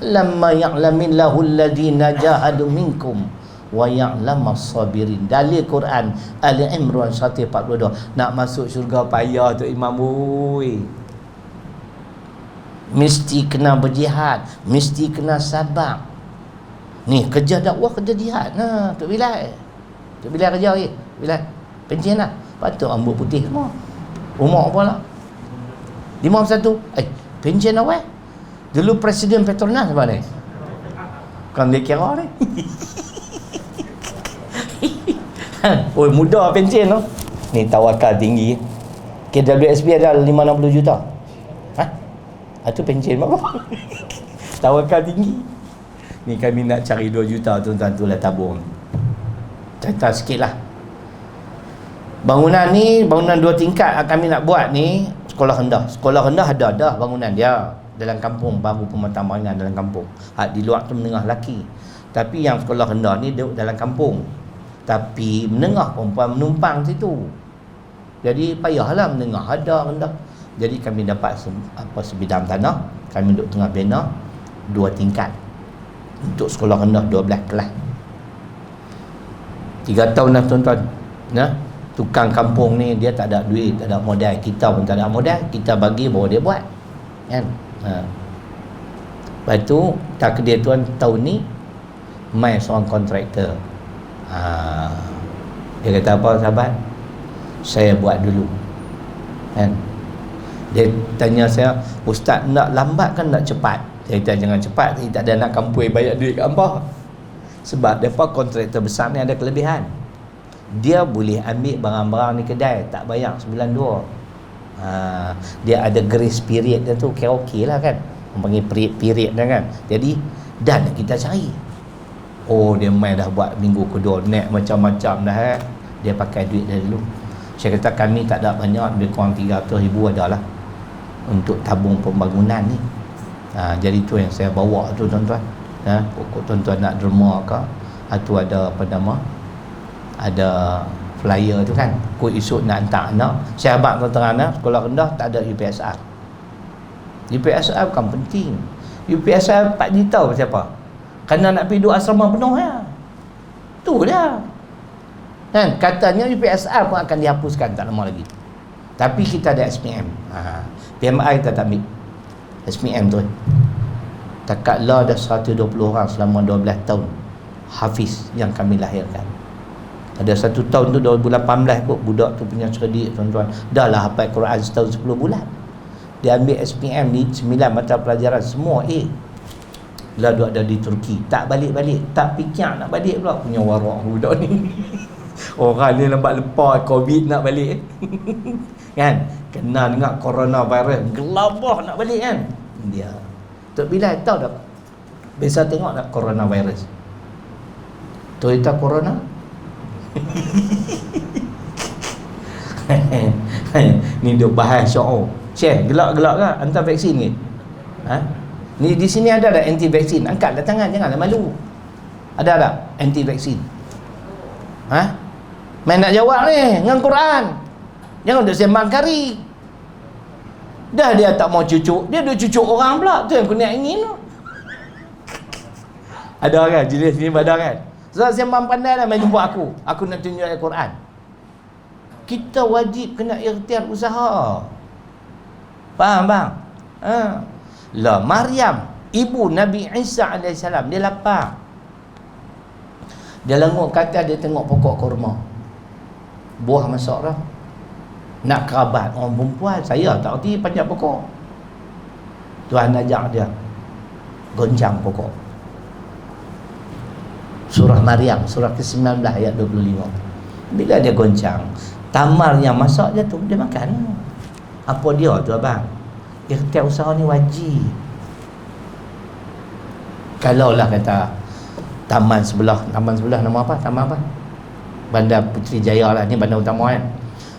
lamma ya'lamillahu alladhina jahadu minkum wa ya'lamas sabirin. Dalil Quran Ali Imran 142. Nak masuk syurga payah tu Imam oi. Mesti kena berjihad, mesti kena sabar. Ni kerja dakwah, kerja jihad. Nah, Tok Bilal. Tok Bilal kerja lagi. Bilal pencen lah. Patut rambut putih semua. Umur apa lah? 51. Pencen awal. Dulu Presiden Petronas apa ni? Kan dia kira ni. Oh, muda pencen tu. Ni tawakal tinggi. KWSB ada 560 juta. Itu pencen berapa? Tawakal tinggi. Ni kami nak cari 2 juta tuan-tuan tu lah tabung. Cerita sikit lah. Bangunan ni, bangunan 2 tingkat kami nak buat ni, sekolah rendah. Sekolah rendah ada dah bangunan dia. Dalam kampung, baru pematang bangunan dalam kampung. Di luar tu menengah laki. Tapi yang sekolah rendah ni duduk dalam kampung. Tapi menengah perempuan menumpang situ. Jadi payahlah menengah ada rendah. Jadi kami dapat sebidang tanah. Kami duduk tengah bina 2 tingkat. Untuk sekolah rendah 12 kelas. 3 tahun dah tuan-tuan. Tukang kampung ni dia tak ada duit, tak ada modal. Kita pun tak ada modal. Kita bagi baru dia buat. Kan? Lepas tu takdir tuan tahun ni mai seorang kontraktor. Dia kata apa sahabat? Saya buat dulu. Kan? Dia tanya saya, Ustaz nak lambat kan nak cepat? Saya kata jangan cepat, saya tak ada nak kampung banyak duit kat hangpa. Sebab depa kontraktor besar ni ada kelebihan. Dia boleh ambil barang-barang ni kedai tak bayar sebulan 2. Dia ada grace period dia tu, kira okey lah kan. Orang panggil period dia kan. Jadi dan kita cari. Oh, dia main dah buat minggu kedua, naik macam-macam dah Dia pakai duit dia dulu. Saya kata kami tak ada banyak, lebih kurang 300,000 adalah untuk tabung pembangunan ni. Jadi tu yang saya bawa tu tuan-tuan. Pokok tuan-tuan nak derma ke, tu ada apa nama, ada flyer tu kan, kau esok nak hantar anak. Saya abang tuan-tuan sekolah rendah tak ada UPSR. UPSR bukan penting. UPSR tak tahu siapa. Kerana nak pergi duduk asrama penuh tu dia kan. Katanya UPSR pun akan dihapuskan tak lama lagi. Tapi kita ada SPM. PMI kita tak ambil SPM tu. Takat lah dah 120 orang selama 12 tahun hafiz yang kami lahirkan. Ada 1 tahun tu 2018 kot, budak tu punya cerdik tuan-tuan, dah lah hafal Quran setahun 10 bulan. Dia ambil SPM ni 9 mata pelajaran semua lah duduk ada di Turki. Tak balik-balik, tak fikir nak balik pula. Punya warak budak ni. Orang ni lambat lepas COVID nak balik kan, kena dengar coronavirus, gelabah nak balik kan. Dia Tok Bilal tahu tak, biasa tengok tak coronavirus, Toyota Corona. Ni duk bahas syok. Syekh, gelak-gelak ke hantar vaksin ni? Ni di sini ada tak anti vaksin? Angkatlah tangan, janganlah malu. Ada tak anti vaksin? Main nak jawab ni dengan Quran. Jangan duk sembang kari. Dah dia tak mau cucuk, dia duk cucuk orang pula. Tu yang aku nak ingin tu. Ada kan jenis ni, ada kan? Sebab sembang pandai dah main jumpa aku. Aku nak tunjuk ayat Quran. Kita wajib kena ikhtiar usaha. Faham bang? Lah Maryam, ibu Nabi Isa AS, dia lapar. Dia lengut kata dia tengok pokok kurma, buah masak dah. Nak kerabat orang perempuan, saya tak erti panjat pokok. Tuhan ajak dia goncang pokok. Surah Maryam, surah ke-19 ayat 25. Bila dia goncang, tamar yang masak jatuh, dia makan. Apa dia tu abang? Ikhtiar usaha ni wajib. Kalau lah kata taman sebelah nama apa? Taman apa? Bandar Putrajaya lah, ni bandar utama kan.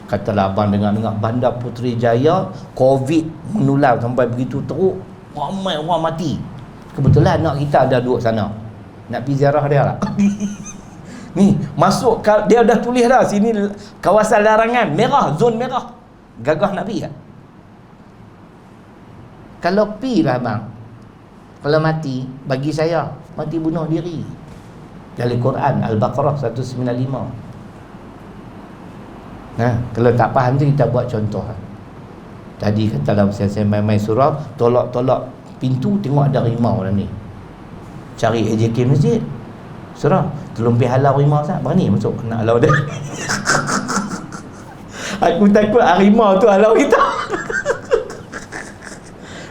Katalah abang dengar-dengar Bandar Putrajaya COVID menular sampai begitu teruk, ramai orang mati. Kebetulan anak kita ada duduk sana, nak pergi ziarah dia lah. Ni masuk, dia dah tulis dah sini kawasan larangan merah, zon merah. Gagah nak pergi tak? Kalau pergi lah bang, kalau mati, bagi saya mati bunuh diri. Dari Quran Al-Baqarah 195. Kalau tak faham tu kita buat contoh. Tadi kata dalam saya main-main surau, tolak-tolak pintu, tengok ada rimau dalam ni. Cari AJK masjid, surau, tolong pergi halau rimau sat, berani masuk nak halau dia. Aku takut harimau tu halau kita.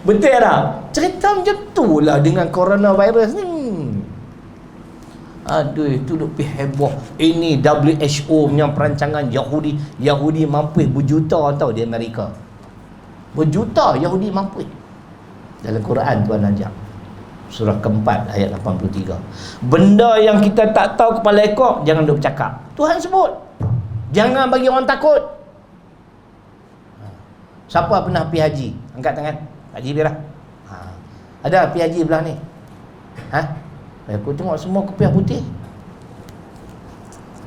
Betul tak? Cerita macam tu lah dengan coronavirus ni. Aduh, itu duk pergi heboh. Ini WHO punya perancangan Yahudi mampu berjuta tau di Amerika. Berjuta Yahudi mampu. Dalam Quran Tuhan ajak. Surah keempat ayat 83. Benda yang kita tak tahu kepala ekor, jangan duk bercakap. Tuhan sebut. Jangan bagi orang takut. Siapa pernah pergi haji? Angkat tangan. Haji birah. Ada pergi haji belah ni? Aku tengok semua kopiah putih.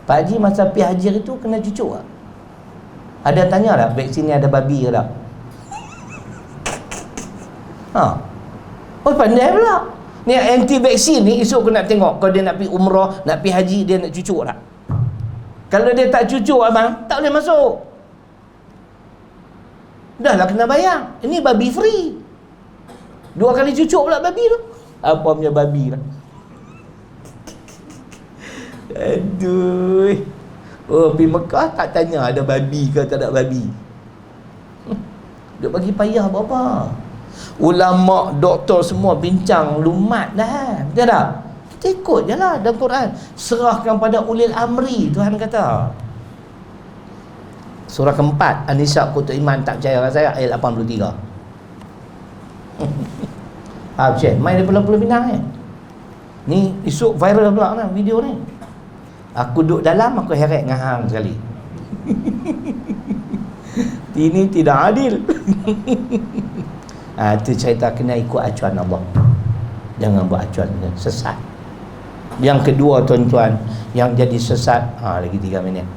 Pak Haji masa pergi haji itu kena cucuk tak? Ada tanya tak vaksin ni ada babi ke tak? Oh pandai pula. Ni anti vaksin ni, esok aku nak tengok kalau dia nak pergi umrah, nak pergi haji, dia nak cucuk tak? Kalau dia tak cucuk abang, tak boleh masuk. Dah lah kena bayar. Ini babi free. 2 kali cucuk pula babi tu. Apa punya babi lah. Aduh. Oh, pergi Mekah tak tanya ada babi ke tak ada babi. Duk bagi payah apa? Ulama, doktor semua bincang lumat dah. Betul tak? Kita ikut je lah dalam Quran. Serahkan pada ulil amri, Tuhan kata. Surah keempat An-Nisa, Kutu Iman tak percaya saya, ayat 83. Cik, main di Pulau Pinang ni esok viral pula kan video ni. Aku duduk dalam, aku heret dengan hang sekali. Ini tidak adil. Itu cerita kena ikut acuan Allah. Jangan buat acuan sesat. Yang kedua tuan-tuan, yang jadi sesat, lagi 3 minit.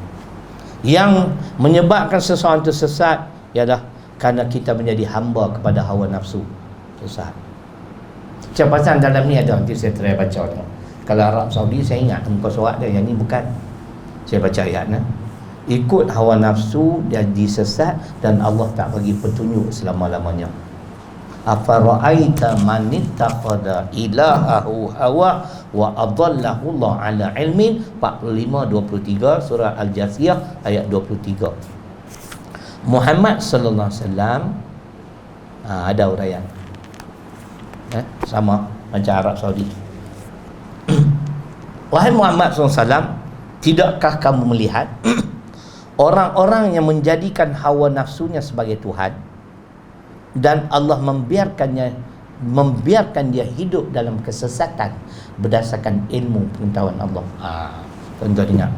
Yang menyebabkan seseorang itu sesat ialah kerana kita menjadi hamba kepada hawa nafsu. Sesat. Macam pasal dalam ni ada, nanti saya try baca tu. Kalau Arab Saudi saya ingat muka surat dia, yang ni bukan. Saya baca ayatnya. Ikut hawa nafsu jadi sesat dan Allah tak bagi petunjuk selama-lamanya. Afara'aita man ittakhadha ilahahu hawa wa adallahu Allah ala ilmin, 45-23 surah Al-Jasiyah ayat 23. Muhammad sallallahu alaihi wasallam ada uraian sama macam Arab Saudi. Wahai Muhammad SAW, tidakkah kamu melihat orang-orang yang menjadikan hawa nafsunya sebagai Tuhan dan Allah membiarkan dia hidup dalam kesesatan berdasarkan ilmu pengetahuan Allah. Tuan-tuan ingat,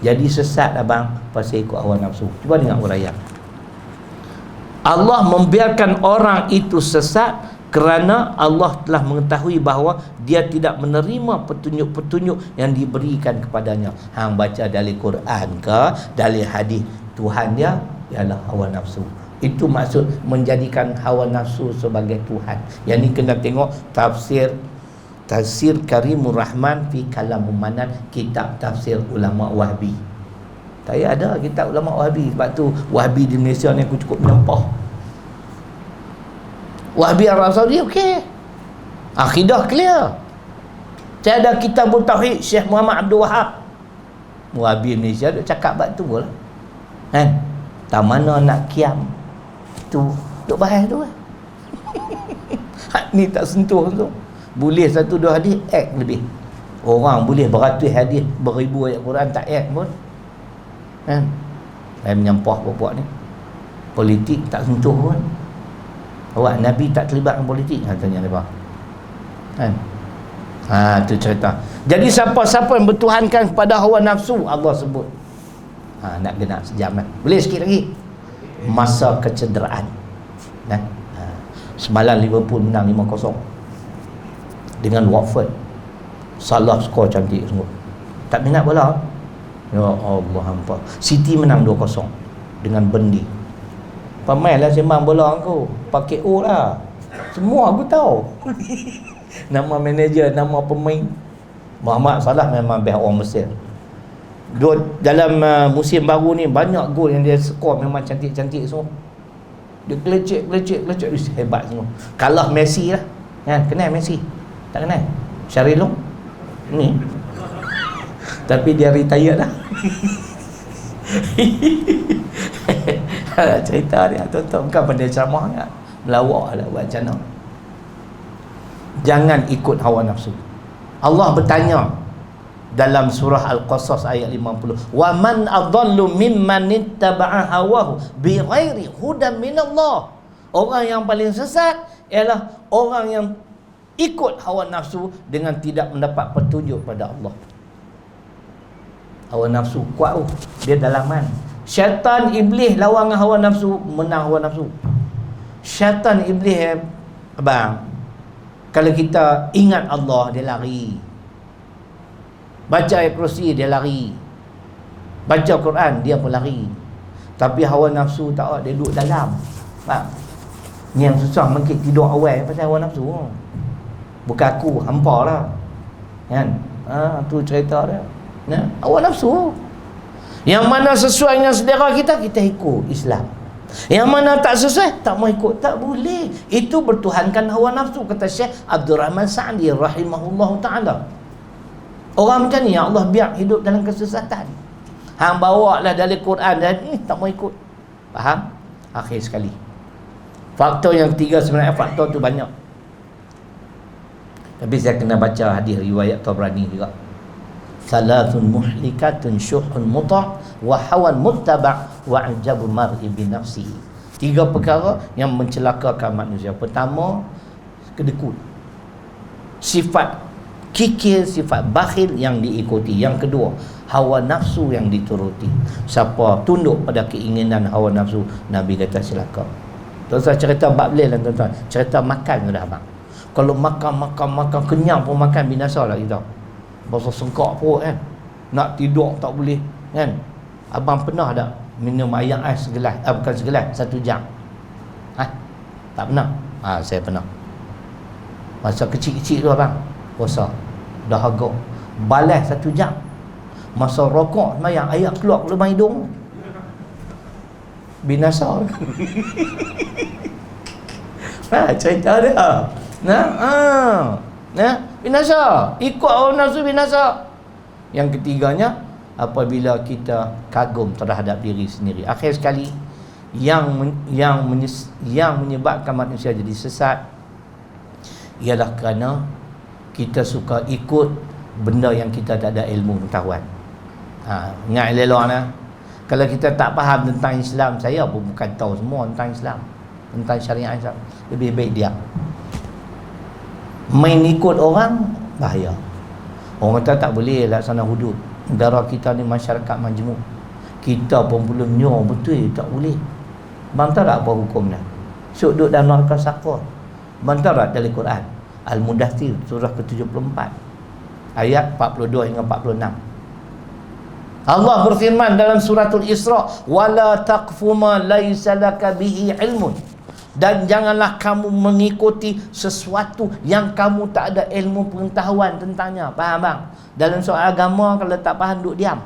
jadi sesat abang pasal ikut hawa nafsu. Cuba dengar uraian. Allah membiarkan orang itu sesat kerana Allah telah mengetahui bahawa dia tidak menerima petunjuk-petunjuk yang diberikan kepadanya. Hang baca dari Quran ke, dari hadis, Tuhan dia ialah hawa nafsu. Itu maksud menjadikan hawa nafsu sebagai Tuhan. Yang ni kena tengok tafsir Karimur Rahman fi Kalamul Manan, kitab tafsir ulama Wahbi. Saya ada kitab ulama Wahbi. Sebab tu Wahbi di Malaysia ni aku cukup menyempah. Wahbi Arab Saudi okey, akidah clear. Saya ada kitab Tauhid Syekh Muhammad Abdul Wahab. Wahbi Malaysia duk cakap bab tu lah kan, tak mana nak kiam tu duk bahas tu kan. Ni tak sentuh tu, boleh 1-2 hadis act lebih. Orang boleh beratus hadis, beribu ayat Quran tak act pun kan. Saya menyampah puak-puak ni, politik tak sentuh pun. Awak Nabi tak terlibat dengan politik, tanya mereka kan. Tu cerita. Jadi siapa-siapa yang bertuhankan kepada hawa nafsu, Allah sebut. Nak kena sejam kan? Boleh sikit lagi. Masa kecederaan. Semalam Liverpool menang 5-0 dengan Watford. Salah skor cantik sungguh. Tak minat bola. Ya Allah hampa. City menang 2-0 dengan Burnley. Pemainlah sembang bola aku. Pakai O lah. Semua aku tahu. Nama manager, nama pemain. Muhammad Salah memang best orang Mesir. Dalam musim baru ni banyak gol yang dia skor memang cantik-cantik semua. Dia gelecek. Hebat semua. Kalah Messi lah. Kan? Kenal Messi? Tak kenal? Syahrilung? Ni. Tapi dia retire dah. Cerita dia tuan-tuan, bukan pada ceramah kan? Melawak lah buat macam mana. Jangan ikut hawa nafsu. Allah bertanya dalam surah Al-Qasas ayat 50, wa man adallu mimman ittaba'a hawahu bighairi hudan minallah. Orang yang paling sesat ialah orang yang ikut hawa nafsu dengan tidak mendapat petunjuk pada Allah. Hawa nafsu kuat dia dalaman. Syaitan iblis lawan dengan hawa nafsu, menang hawa nafsu. Syaitan iblis abang, kalau kita ingat Allah dia lari. Baca ayat kursi dia lari. Baca Quran dia pun lari. Tapi hawa nafsu tak ada, dia duduk dalam. Faham? Ni yang susah mungkin tidur awal pasal hawa nafsu. Bukan aku, hampa lah. Kan? Tu cerita dia. Hawa nafsu. Yang mana sesuai dengan selera kita, kita ikut Islam. Yang mana tak sesuai, tak mau ikut. Tak boleh. Itu bertuhankan hawa nafsu, kata Syekh Abdul Rahman Sa'di rahimahullahu ta'ala. Orang macam ni, Allah biar hidup dalam kesesatan. Hang bawa lah dari Quran dan tak mau ikut. Faham? Akhir sekali, faktor yang ketiga, sebenarnya faktor tu banyak, tapi saya kena baca hadis riwayat Tabrani juga. Thalathun muhlikatun syuhun muta' wa hawan muttaba' wa ajabu mar'i bi nafsihi. 3 perkara yang mencelakakan manusia. Pertama, kedekut, sifat kikir, sifat bakhil yang diikuti. Yang kedua, hawa nafsu yang dituruti. Siapa tunduk pada keinginan hawa nafsu, Nabi kata celaka. Tuan-tuan, cerita bab lain lah tuan-tuan. Cerita makan sudah abang. Kalau makan kenyang pun makan, binasa lah kita. Pasal sengkak perut kan, nak tidur tak boleh kan. Abang pernah tak minum air ais segelas, bukan segelas, 1 jam? Tak pernah? Saya pernah. Masa kecil-kecil tu abang puasa, dahaga, balas 1 jam. Masa rokok semayang, air keluar lubang hidung, binasa. Cerita dia. Binasa. Ikut hawa nafsu, binasa. Yang ketiganya, apabila kita kagum terhadap diri sendiri. Akhir sekali, yang menyebabkan manusia jadi sesat ialah kerana kita suka ikut benda yang kita tak ada ilmu pengetahuan. Ingat elok lah. Kalau kita tak faham tentang Islam, saya pun bukan tahu semua tentang Islam, tentang syariat Islam, lebih baik diam. Main ikut orang bahaya. Orang kata tak boleh laksana hudud. Negara kita ni masyarakat majmuk. Kita pun belum nyor betul, tak boleh. Bantah tak apa hukum dah. Syuk duduk dalam neraka sakor. Bantah tak dari Quran Al-Mudaththir surah ke-74 ayat 42 hingga 46. Allah berfirman dalam suratul Isra, wala taqfu ma laysa laka bihi ilmun. Dan janganlah kamu mengikuti sesuatu yang kamu tak ada ilmu pengetahuan tentangnya. Faham bang? Dalam soal agama, kalau tak faham, duduk diam.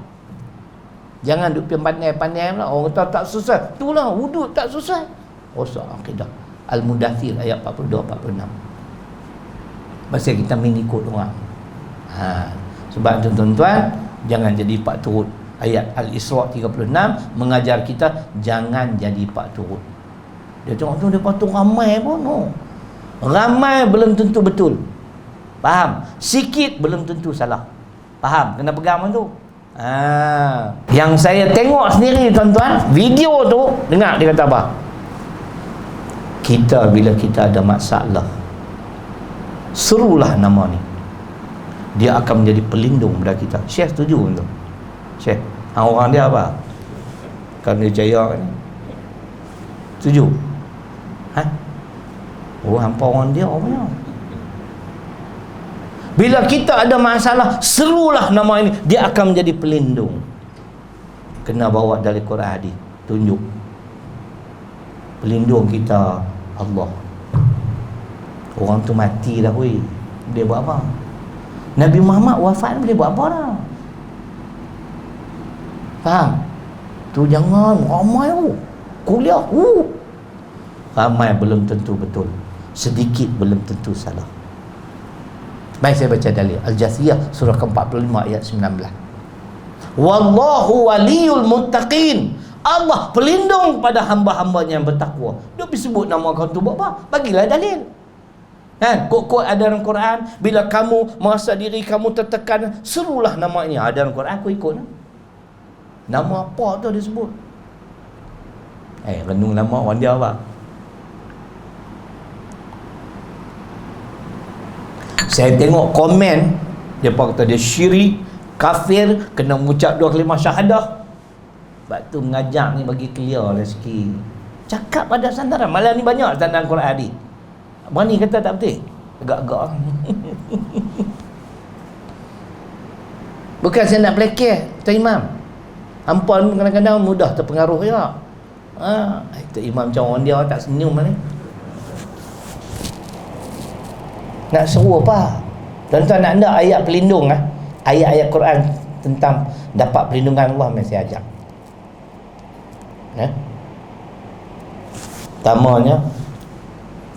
Jangan duduk pandai-pandai lah. Orang kata tak susah, itulah wuduk tak susah. Rosak akidah. Al-Mudaththir ayat 42-46. Pasal kita mengikut orang. Sebab tu tuan-tuan, jangan jadi pak turut. Ayat Al-Isra 36 mengajar kita jangan jadi pak turut. Dia tengok tu, dia patut ramai pun. Ramai belum tentu betul. Faham? Sikit belum tentu salah. Faham? Kena pegang tu. Yang saya tengok sendiri tuan-tuan, video tu, dengar dia kata apa? Kita bila kita ada masalah, serulah nama ni. dia akan menjadi pelindung pada kita. Syekh setuju tu? Syekh, orang dia apa? Kan dia jaya ni. Setuju? Ha? Oh, hampa orang dia apa? Bila kita ada masalah, serulah nama ini, dia akan menjadi pelindung. Kena bawa dari Quran hadis, tunjuk. Pelindung kita Allah. Orang tu mati dah weh. Dia buat apa? Nabi Muhammad wafat, boleh buat apa dah? Faham? Tu jangan ramai kuliah. Ramai belum tentu betul. Sedikit belum tentu salah. Baik, saya baca dalil Al-Jathiyah surah ke-45 ayat 19. Wallahu waliyul muttaqin. Allah pelindung pada hamba-hambanya yang bertakwa. Dia sebut nama kau tu buat apa? Bagilah dalil. Kan? Kok ada dalam Quran, bila kamu merasa diri kamu tertekan, serulah namanya. Ada dalam Quran, aku ikut. Nama apa tu dia sebut? Renung nama orang dia apa? Saya tengok komen dia kata dia syirik, kafir, kena mengucap 2 kalimah syahadah. Sebab tu mengajak ni bagi clear lah sikit. Cakap pada sandaran. Malah ni banyak sandaran Quran hadis. Berani kata tak betul? Agak-agak. Bukan saya nak pelekeh Tuan Imam. Hampa ni kadang-kadang mudah terpengaruh ya. Tuan Imam macam orang dia tak senyum ni. Nak seru apa? Tuan-tuan nak ada ayat pelindung ayat-ayat Quran tentang dapat perlindungan Allah yang saya ajak. Pertamanya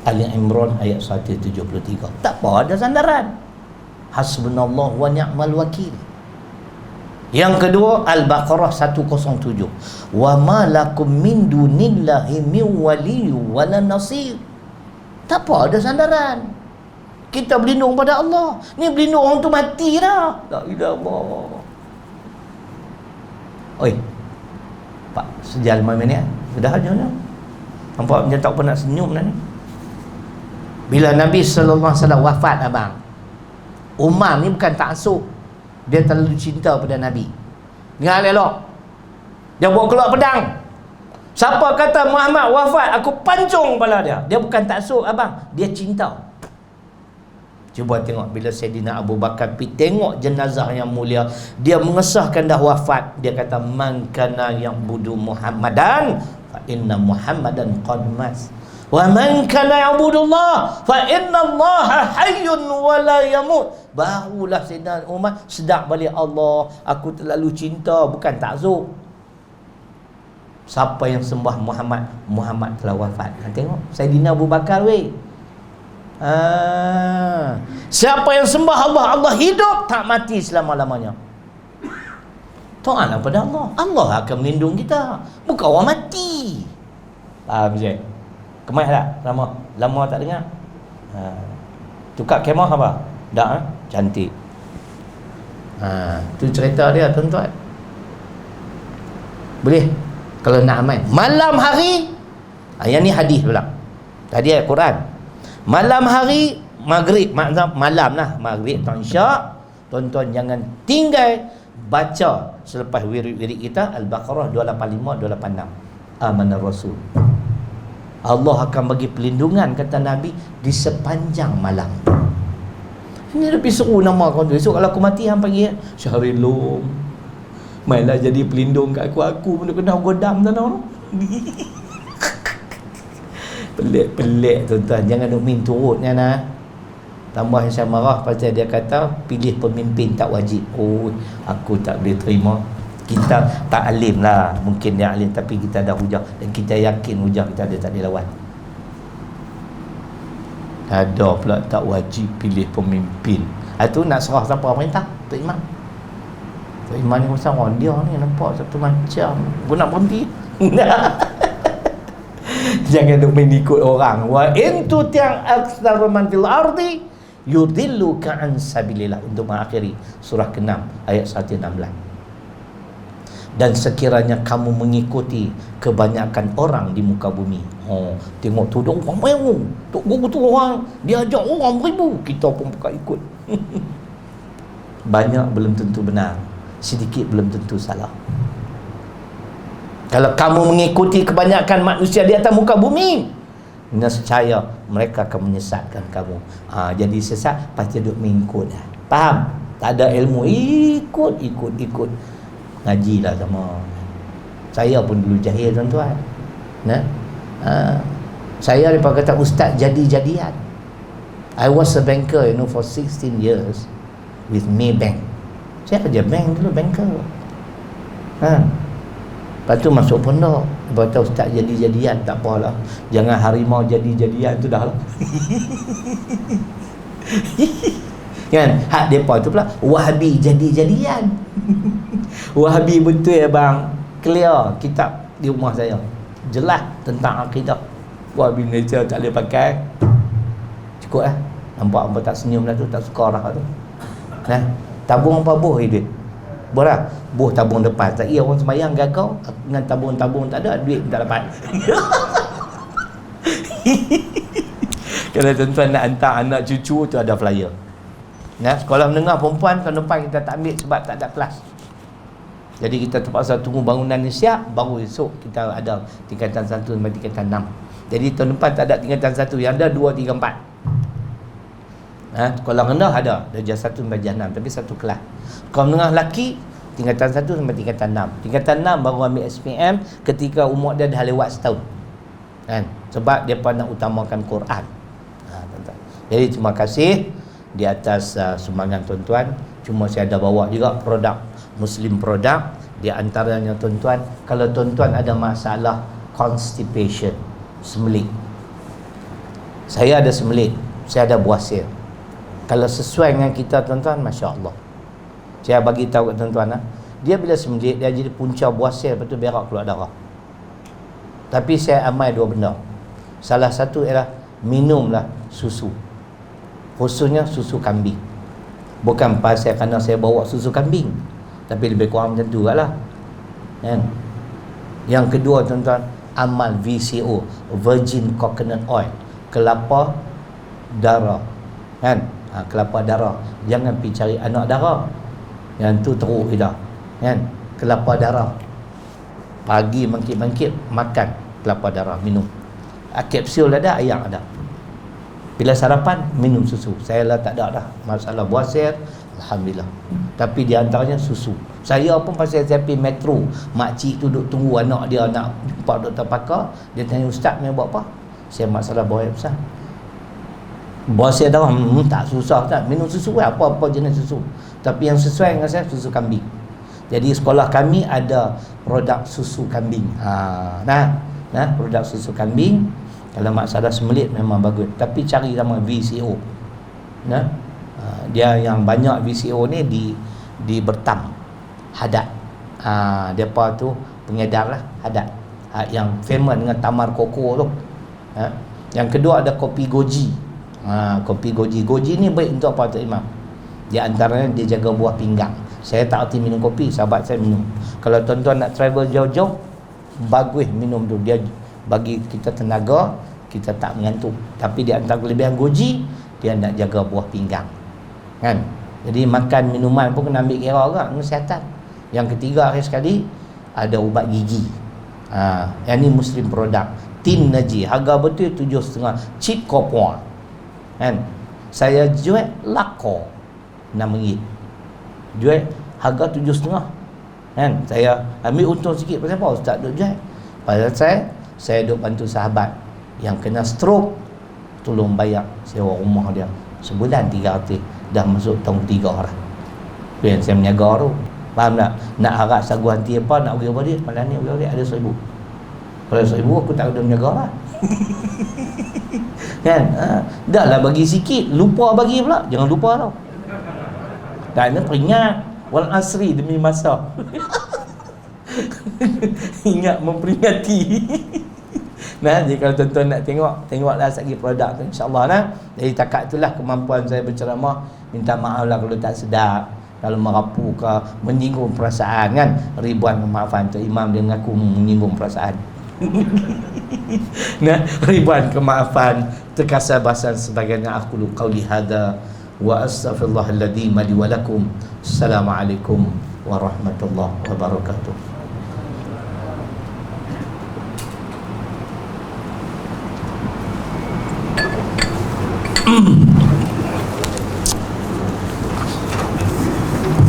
Ali Imran ayat 173. Tak apa, ada sandaran. Hasbunallah wa ni'mal wakil. Yang kedua Al-Baqarah 107. Wa ma lakum min dunillahi min waliyyin wala nasir. Tak apa, ada sandaran. Kita berlindung pada Allah. Ni berlindung orang tu mati dah. La ilaha illallah. Oi. Pak, sejam 5 minit. Sudah aja ni. Nampak macam tak pernah senyum dah ni. Bila Nabi sallallahu alaihi wasallam wafat abang, Umar ni bukan taksub. Dia terlalu cinta pada Nabi. Dengar elok. Dia bawa keluar pedang. Siapa kata Muhammad wafat, aku pancung kepala dia. Dia bukan taksub abang, dia cinta. Cuba tengok bila Sayyidina Abu Bakar pergi tengok jenazah yang mulia, dia mengesahkan dah wafat. Dia kata man kana ya'budu Muhammadan fa inna Muhammadan qad mas. Wa man kana ya'budullah fa inna Allah hayyun wa la yamut. Barulah Sayyidina Umar sedar balik Allah, aku terlalu cinta, bukan takzub. Siapa yang sembah Muhammad, Muhammad telah wafat. Tengok Sayyidina Abu Bakar weh. Siapa yang sembah Allah, Allah hidup tak mati selama-lamanya. Taatlah pada Allah, Allah akan melindungi kita, bukan orang mati. Faham je? Kemah tak? Lama tak dengar? Tukar kemah apa? Dah cantik. Tu cerita dia tuan-tuan. Boleh kalau nak amal malam hari. Yang ni hadis pula. Tadi ayat Quran. Malam hari maghrib, malam lah maghrib atau isyak, tuan-tuan jangan tinggal baca selepas wirid-wirid kita Al-Baqarah 285 286. Amanah Rasul. Allah akan bagi perlindungan kata Nabi di sepanjang malam. Ini lebih seru nama kau tu. Esok kalau aku mati hang panggil Syahrilum. Mainlah jadi pelindung kat aku pun kena godam sana. Pelik-pelik tuan-tuan. Jangan duk main turutnya nah. Tambah saya marah pasal dia kata pilih pemimpin tak wajib. Oh, aku tak boleh terima. Kita tak alim lah. Mungkin dia alim tapi kita ada hujah. Dan kita yakin hujah kita ada tak dilawan. Ada pula tak wajib pilih pemimpin. Itu nak serah siapa perintah? Tok Imam. Tok Imam ni macam orang dia ni nampak satu macam. Aku nak berhenti. Jangan duk main ikut orang. Wa in tuti'an aktsara man fil ardi yudilluka an sabilillah. Untuk mengakhiri surah ke-6 ayat 116. Dan sekiranya kamu mengikuti kebanyakan orang di muka bumi. Tengok tu dong ramai orang. Tok guru tu orang, dia ajak orang beribu, kita pun bukan ikut. banyak belum tentu benar, sedikit belum tentu salah. Kalau kamu mengikuti kebanyakan manusia di atas muka bumi, nescaya mereka akan menyesatkan kamu. Jadi sesat pasti duduk mengikut dah. Faham? Tak ada ilmu, ikut ngajilah sama. Saya pun dulu jahil tuan-tuan. Saya daripada kata ustaz jadi-jadian. I was a banker for 16 years with Maybank. Saya kerja bank dulu, banker. Lepas tu masuk pondok. Lepas tu ustaz jadi-jadian, tak apalah. Jangan harimau jadi-jadian tu dah lah. Kan? Hak mereka tu pula Wahabi jadi-jadian. Wahabi betul ya bang. Clear kitab di rumah saya. Jelas tentang akidah. Wahabi Malaysia tak boleh pakai. Cukup lah. Nampak apa tak senyum dah tu, tak suka orang tu. Tabung apa boh duit? Bolah, boh tabung depan. Tak iya orang sembahyang gagal dengan tabung-tabung tak ada, duit tak dapat. Kalau tuan-tuan nak hantar anak cucu tu ada flyer. Sekolah menengah perempuan tahun depan kita tak ambil sebab tak ada kelas. Jadi kita terpaksa tunggu bangunan ni siap, baru esok kita ada tingkatan 1 sampai tingkatan 6. Jadi tahun depan tak ada tingkatan 1, yang ada 2, 3, 4. Sekolah rendah ada darjah 1 sampai darjah 6, tapi satu kelas. Sekolah menengah lelaki tingkatan 1 sampai tingkatan 6. Tingkatan 6 baru ambil SPM ketika umur dia dah lewat setahun. Sebab dia nak utamakan Quran. Jadi terima kasih di atas sumbangan tuan-tuan. Cuma saya ada bawa juga produk Muslim produk. Di antaranya tuan-tuan, kalau tuan-tuan ada masalah constipation, semelik, saya ada semelik, saya ada buasir. Kalau sesuai dengan kita tuan-tuan, Masya Allah, saya bagi tahu kat tuan-tuan, dia bila semelik dia jadi punca buasir, lepas tu berak keluar darah. Tapi saya amal 2 benda. Salah satu ialah minumlah susu, khususnya susu kambing. Bukan pasal kerana saya bawa susu kambing, tapi lebih kurang macam tu lah. Yang kedua tuan-tuan, amal VCO, Virgin Coconut Oil, kelapa darah. Kelapa darah. Jangan pergi cari anak darah, yang tu teruk dah. Kelapa darah, pagi bangkit-bangkit makan kelapa darah, minum. Kapsul ada, ayam ada. Bila sarapan, minum susu. Saya lah tak ada dah masalah buasir, alhamdulillah. Tapi di antaranya susu. Saya pun pasal saya pergi metro, makcik tu duduk tunggu anak dia nak jumpa doktor pakar. Dia tanya, ustaz ni buat apa? Saya masalah buasir besar. Buasir dah tak susah tak, minum susu apa-apa jenis susu. Tapi yang sesuai dengan saya, susu kambing. Jadi sekolah kami ada produk susu kambing. Produk susu kambing. Kalau masalah semelit memang bagus. Tapi cari nama VCO. Dia yang banyak VCO ni di Bertam, Hadat. Depa tu pengedar lah, Hadat. Yang famous dengan Tamar Koko tu. Yang kedua ada kopi goji. Kopi goji. Goji ni baik untuk apa, Tok Imam? Di antaranya dia jaga buah pinggang. Saya tak erti minum kopi, sahabat saya minum. Kalau tuan-tuan nak travel jauh-jauh, bagus minum tu. Dia bagi kita tenaga, kita tak mengantuk. Tapi di antara kelebihan goji, dia nak jaga buah pinggang. Jadi makan minuman pun kena ambil kira juga, kesihatan. Yang ketiga akhir sekali, ada ubat gigi. Yang ni Muslim produk, Tin Naji, harga betul 7,5, cheap kopon. Saya jual lako RM6, jual harga 7,5. Saya ambil untung sikit. Pasal apa ustaz duk jual? Pasal saya duk bantu sahabat yang kena stroke, tolong bayar sewa rumah dia sebulan 300, dah masuk tahun 3 dah. Yang saya meniaga tu, faham tak? Nak harap sagu hanti apa, nak bagi apa dia, malam ni bagi ada RM1,000. Kalau RM1,000 aku tak ada meniaga lah. Dah lah bagi sikit, lupa bagi pula, jangan lupa tau. Dan peringat wal asri demi masa. Ingat memperingati. Jadi kalau tuan-tuan nak tengoklah sagi produk tu, insya-Allah. Jadi takat itulah kemampuan saya berceramah. Minta maaf lah kalau tak sedap, kalau merapu ke, menyinggung perasaan kan. Ribuan kemaafan. Tok Imam dia mengaku menyinggung perasaan. Ribuan kemaafan, terkasar bahasan sebagainya. Aku qauli hadza wa astaghfirullahal ladzim li wa lakum. Assalamualaikum warahmatullahi wabarakatuh.